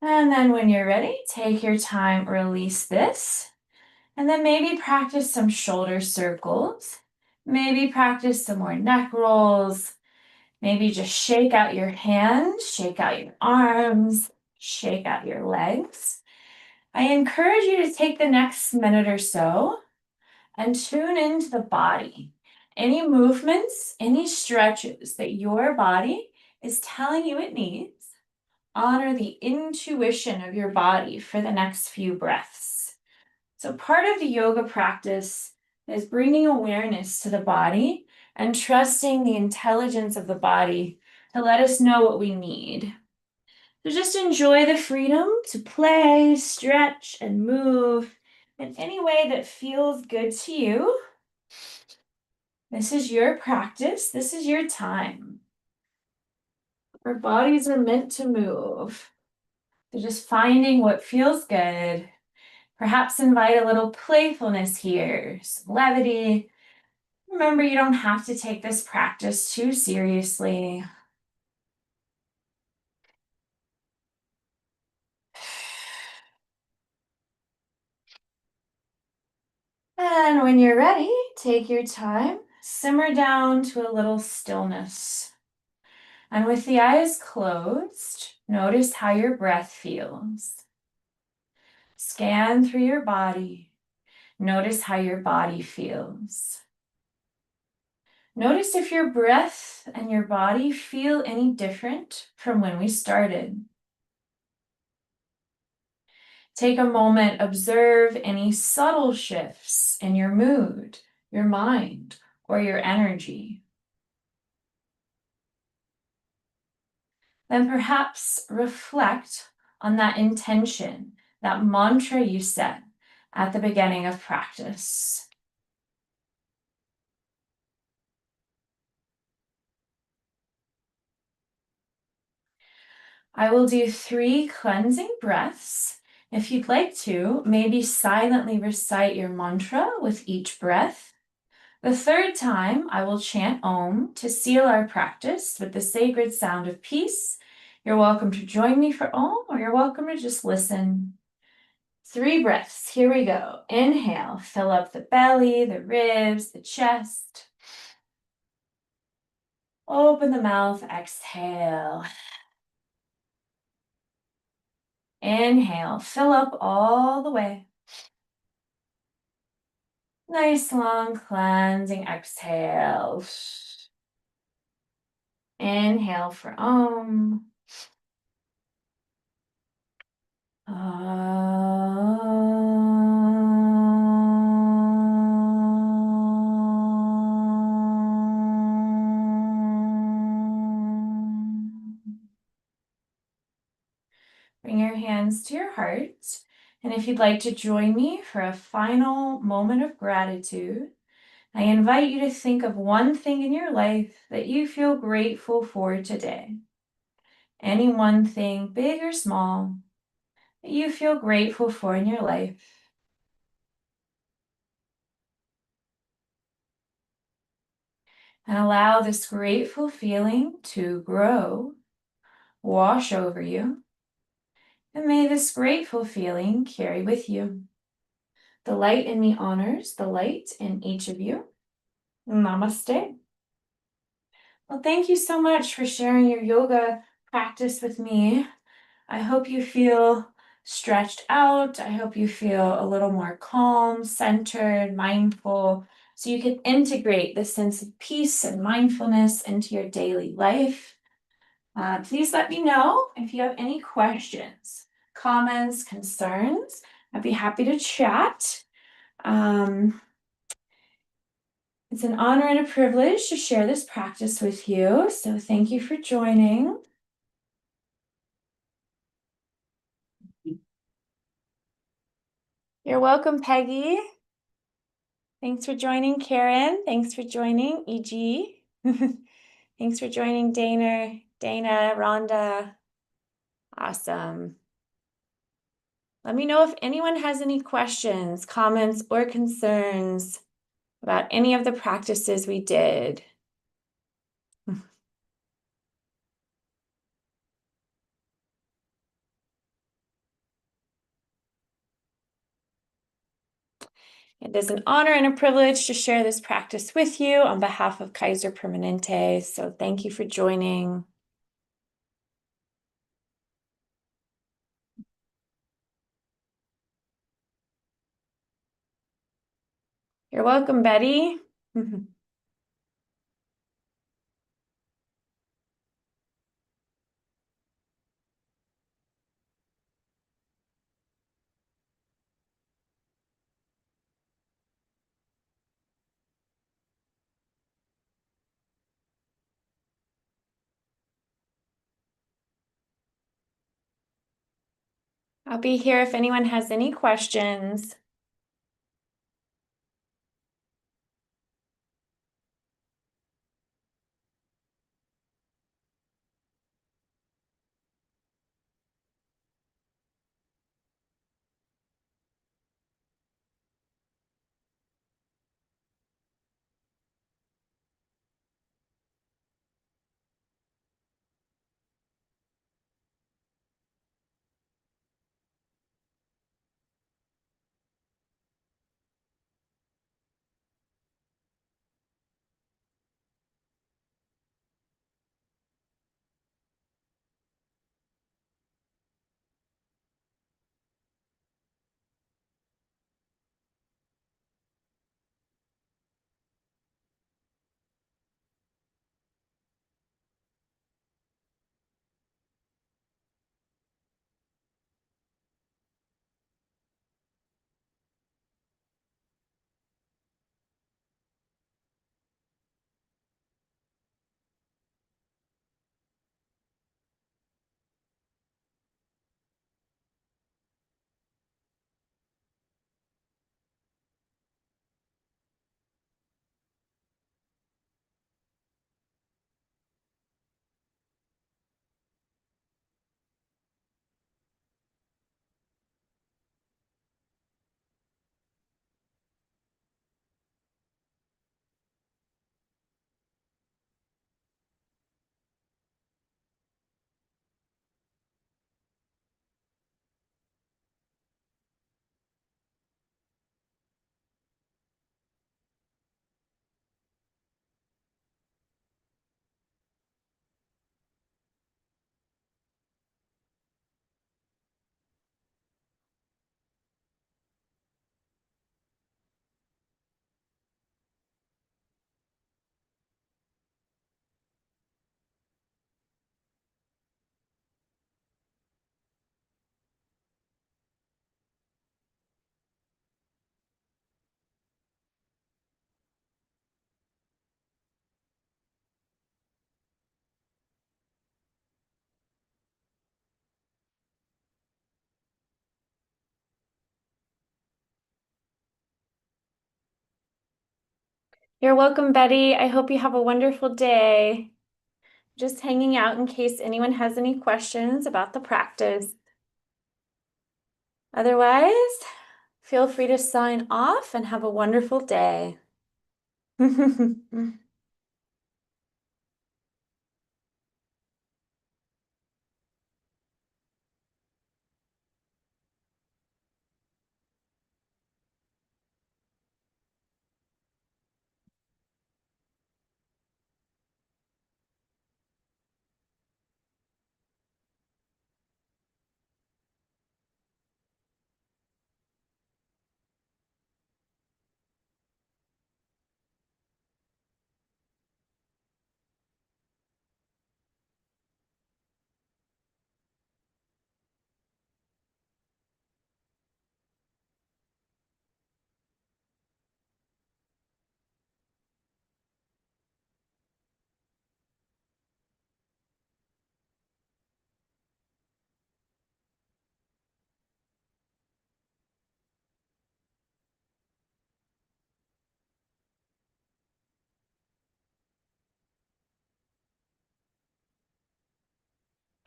And then when you're ready, take your time, release this. And then maybe practice some shoulder circles. Maybe practice some more neck rolls. Maybe just shake out your hands, shake out your arms, shake out your legs. I encourage you to take the next minute or so and tune into the body. Any movements, any stretches that your body is telling you it needs, honor the intuition of your body for the next few breaths. So part of the yoga practice is bringing awareness to the body and trusting the intelligence of the body to let us know what we need. So just enjoy the freedom to play, stretch, and move in any way that feels good to you. This is your practice. This is your time. Our bodies are meant to move. So just finding what feels good Perhaps invite a little playfulness here, some levity. Remember, you don't have to take this practice too seriously. And when you're ready, take your time, simmer down to a little stillness. And with the eyes closed, notice how your breath feels. Scan through your body. Notice how your body feels. Notice if your breath and your body feel any different from when we started. Take a moment, observe any subtle shifts in your mood, your mind, or your energy. Then perhaps reflect on that intention, that mantra you set at the beginning of practice. I will do 3 cleansing breaths. If you'd like to, maybe silently recite your mantra with each breath. The 3rd time, I will chant Om to seal our practice with the sacred sound of peace. You're welcome to join me for Om, or you're welcome to just listen. 3 breaths. Here we go. Inhale, fill up the belly, the ribs, the chest. Open the mouth, exhale. Inhale, fill up all the way. Nice long cleansing exhale. Inhale for Om. Bring your hands to your heart. And if you'd like to join me for a final moment of gratitude, I invite you to think of one thing in your life that you feel grateful for today. Any one thing, big or small, that you feel grateful for in your life. And allow this grateful feeling to grow, wash over you. And may this grateful feeling carry with you. The light in me honors the light in each of you. Namaste. Well, thank you so much for sharing your yoga practice with me. I hope you feel stretched out. I hope you feel a little more calm, centered, mindful, so you can integrate this sense of peace and mindfulness into your daily life. Please let me know if you have any questions, comments, concerns. I'd be happy to chat. It's an honor and a privilege to share this practice with you, so thank you for joining. You're welcome, Peggy. Thanks for joining, Karen. Thanks for joining, EG. Thanks for joining, Dana, Rhonda. Awesome. Let me know if anyone has any questions, comments, or concerns about any of the practices we did. It is an honor and a privilege to share this practice with you on behalf of Kaiser Permanente. So thank you for joining. You're welcome, Betty. I'll be here if anyone has any questions. You're welcome, Betty. I hope you have a wonderful day. Just hanging out in case anyone has any questions about the practice. Otherwise, feel free to sign off and have a wonderful day.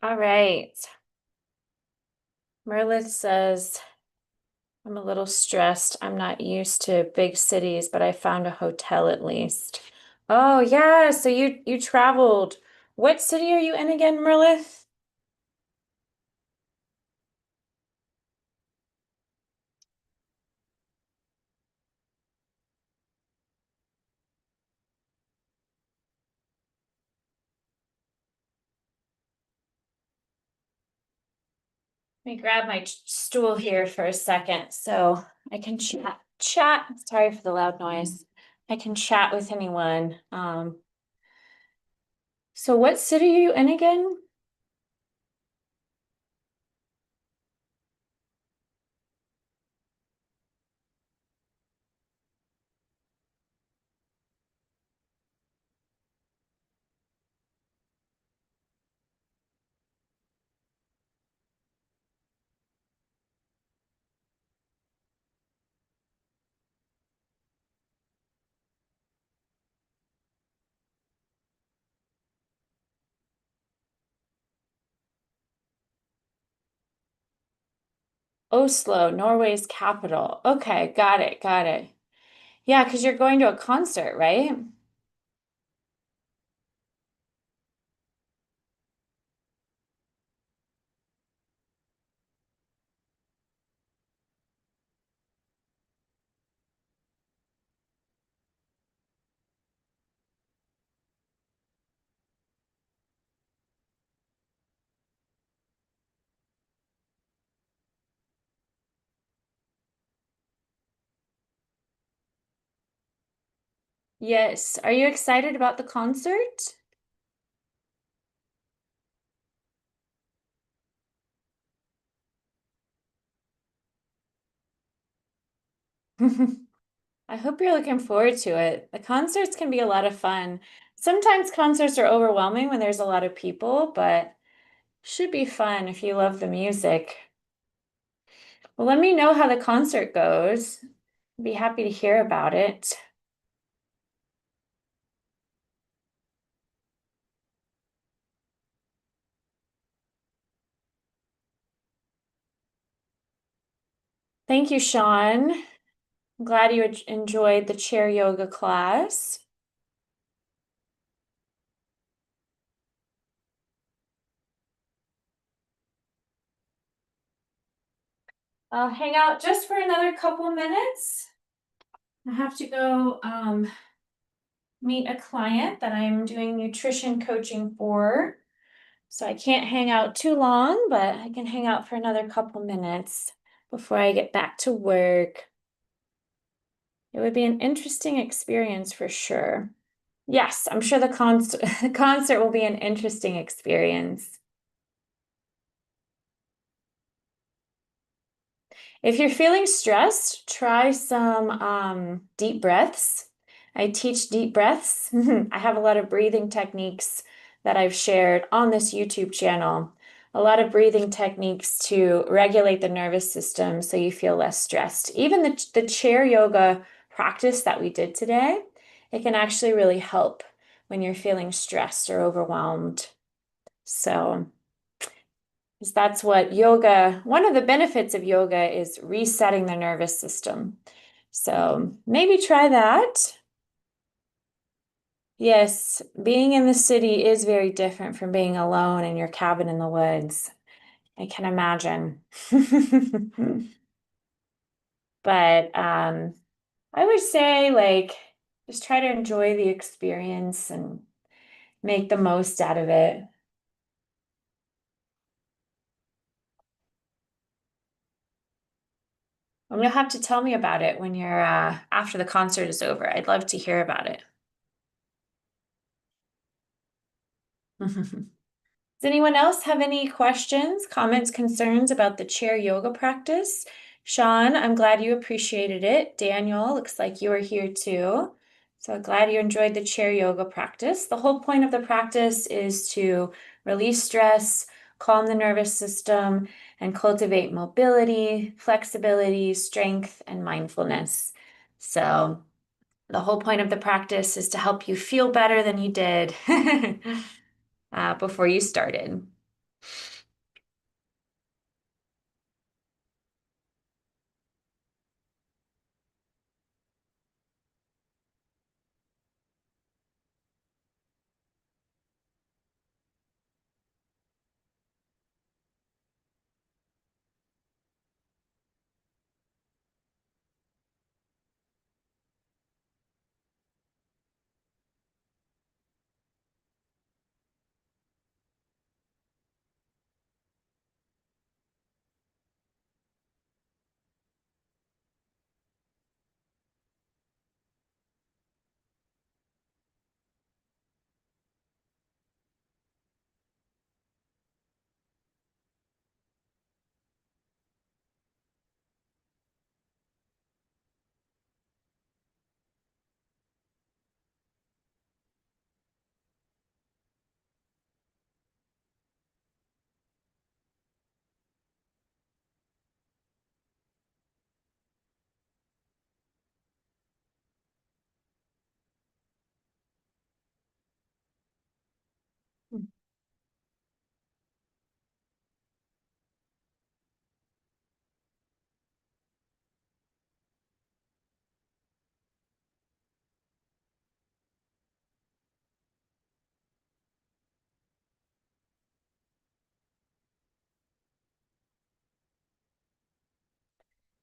All right. Merlith says, I'm a little stressed. I'm not used to big cities, but I found a hotel at least. Oh, yeah. So you traveled. What city are you in again, Merlith? Let me grab my stool here for a second so I can chat. Sorry for the loud noise. I can chat with anyone. So what city are you in again? Oslo, Norway's capital. Okay, got it, got it. Yeah, because you're going to a concert, right? Yes. Are you excited about the concert? I hope you're looking forward to it. The concerts can be a lot of fun. Sometimes concerts are overwhelming when there's a lot of people, but should be fun if you love the music. Well, let me know how the concert goes. I'd be happy to hear about it. Thank you, Sean. I'm glad you enjoyed the chair yoga class. I'll hang out just for another couple minutes. I have to go meet a client that I'm doing nutrition coaching for. So I can't hang out too long, but I can hang out for another couple minutes before I get back to work. It would be an interesting experience for sure. Yes, I'm sure the concert will be an interesting experience. If you're feeling stressed, try some deep breaths. I teach deep breaths. I have a lot of breathing techniques that I've shared on this YouTube channel. A lot of breathing techniques to regulate the nervous system so you feel less stressed. Even the chair yoga practice that we did today it can actually really help when you're feeling stressed or overwhelmed. So, 'cause that's what yoga, one of the benefits of yoga is resetting the nervous system. So maybe try that. Yes, being in the city is very different from being alone in your cabin in the woods. I can imagine. But I would say like just try to enjoy the experience and make the most out of it. And you'll have to tell me about it when you're after the concert is over. I'd love to hear about it. Does anyone else have any questions, comments, concerns about the chair yoga practice? Sean, I'm glad you appreciated it. Daniel, looks like you are here too. So glad you enjoyed the chair yoga practice. The whole point of the practice is to release stress, calm the nervous system, and cultivate mobility, flexibility, strength, and mindfulness. So the whole point of the practice is to help you feel better than you did before you started.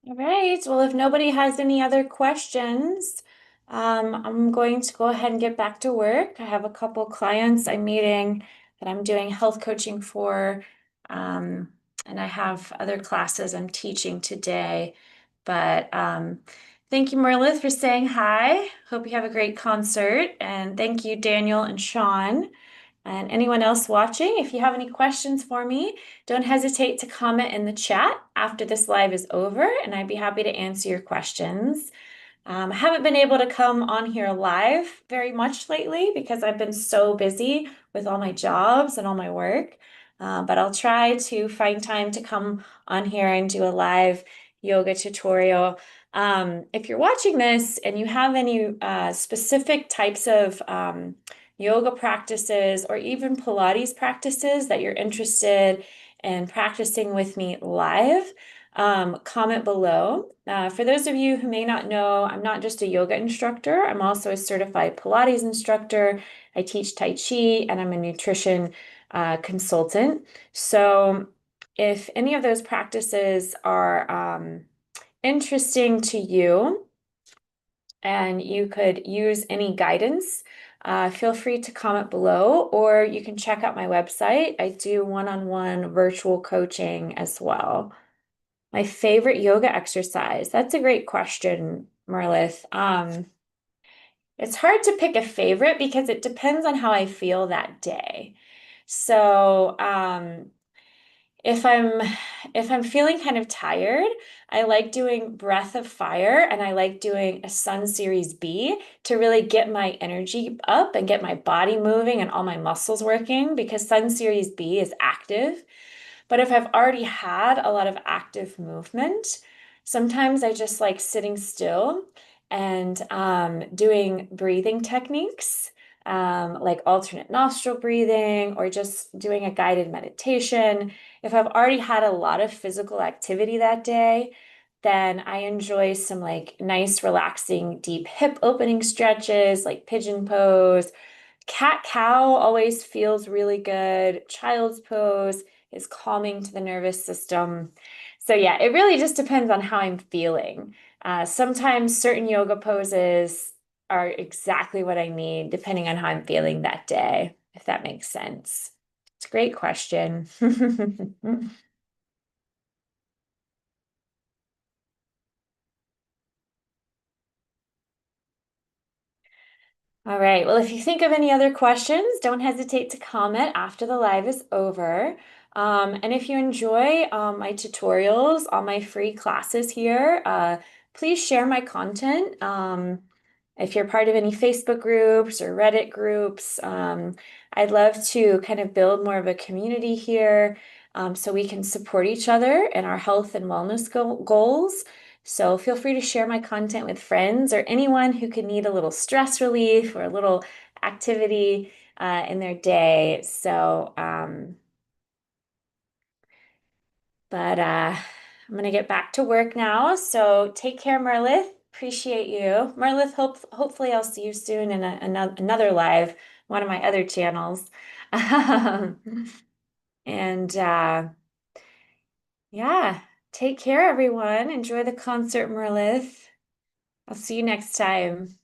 All right. Well, if nobody has any other questions, I'm going to go ahead and get back to work. I have a couple clients I'm meeting that I'm doing health coaching for, and I have other classes I'm teaching today. But thank you, Merlith, for saying hi. Hope you have a great concert. And thank you, Daniel and Sean. And anyone else watching, if you have any questions for me, don't hesitate to comment in the chat after this live is over, and I'd be happy to answer your questions. I haven't been able to come on here live very much lately because I've been so busy with all my jobs and all my work. But I'll try to find time to come on here and do a live yoga tutorial. If you're watching this and you have any specific types of yoga practices or even Pilates practices that you're interested in practicing with me live, comment below. For those of you who may not know, I'm not just a yoga instructor, I'm also a certified Pilates instructor. I teach Tai Chi and I'm a nutrition consultant. So if any of those practices are interesting to you and you could use any guidance, feel free to comment below, or you can check out my website. I do one-on-one virtual coaching as well. My favorite yoga exercise. That's a great question, Merlith. It's hard to pick a favorite because it depends on how I feel that day. So, if I'm if I'm feeling kind of tired, I like doing Breath of Fire and I like doing a Sun Series B to really get my energy up and get my body moving and all my muscles working because Sun Series B is active. But if I've already had a lot of active movement, sometimes I just like sitting still and doing breathing techniques, like alternate nostril breathing or just doing a guided meditation. If I've already had a lot of physical activity that day, then I enjoy some like nice, relaxing, deep hip opening stretches like pigeon pose. Cat cow always feels really good. Child's pose is calming to the nervous system. So, yeah, it really just depends on how I'm feeling. Sometimes certain yoga poses are exactly what I need, depending on how I'm feeling that day, if that makes sense. It's a great question. All right. Well, if you think of any other questions, don't hesitate to comment after the live is over. And if you enjoy my tutorials, all my free classes here, please share my content. If you're part of any Facebook groups or Reddit groups, I'd love to kind of build more of a community here so we can support each other in our health and wellness goals. So feel free to share my content with friends or anyone who could need a little stress relief or a little activity in their day. But I'm gonna get back to work now. So take care, Marlith. Appreciate you. Marlith, hopefully I'll see you soon in another live, one of my other channels. And yeah, take care, everyone. Enjoy the concert, Marlith. I'll see you next time.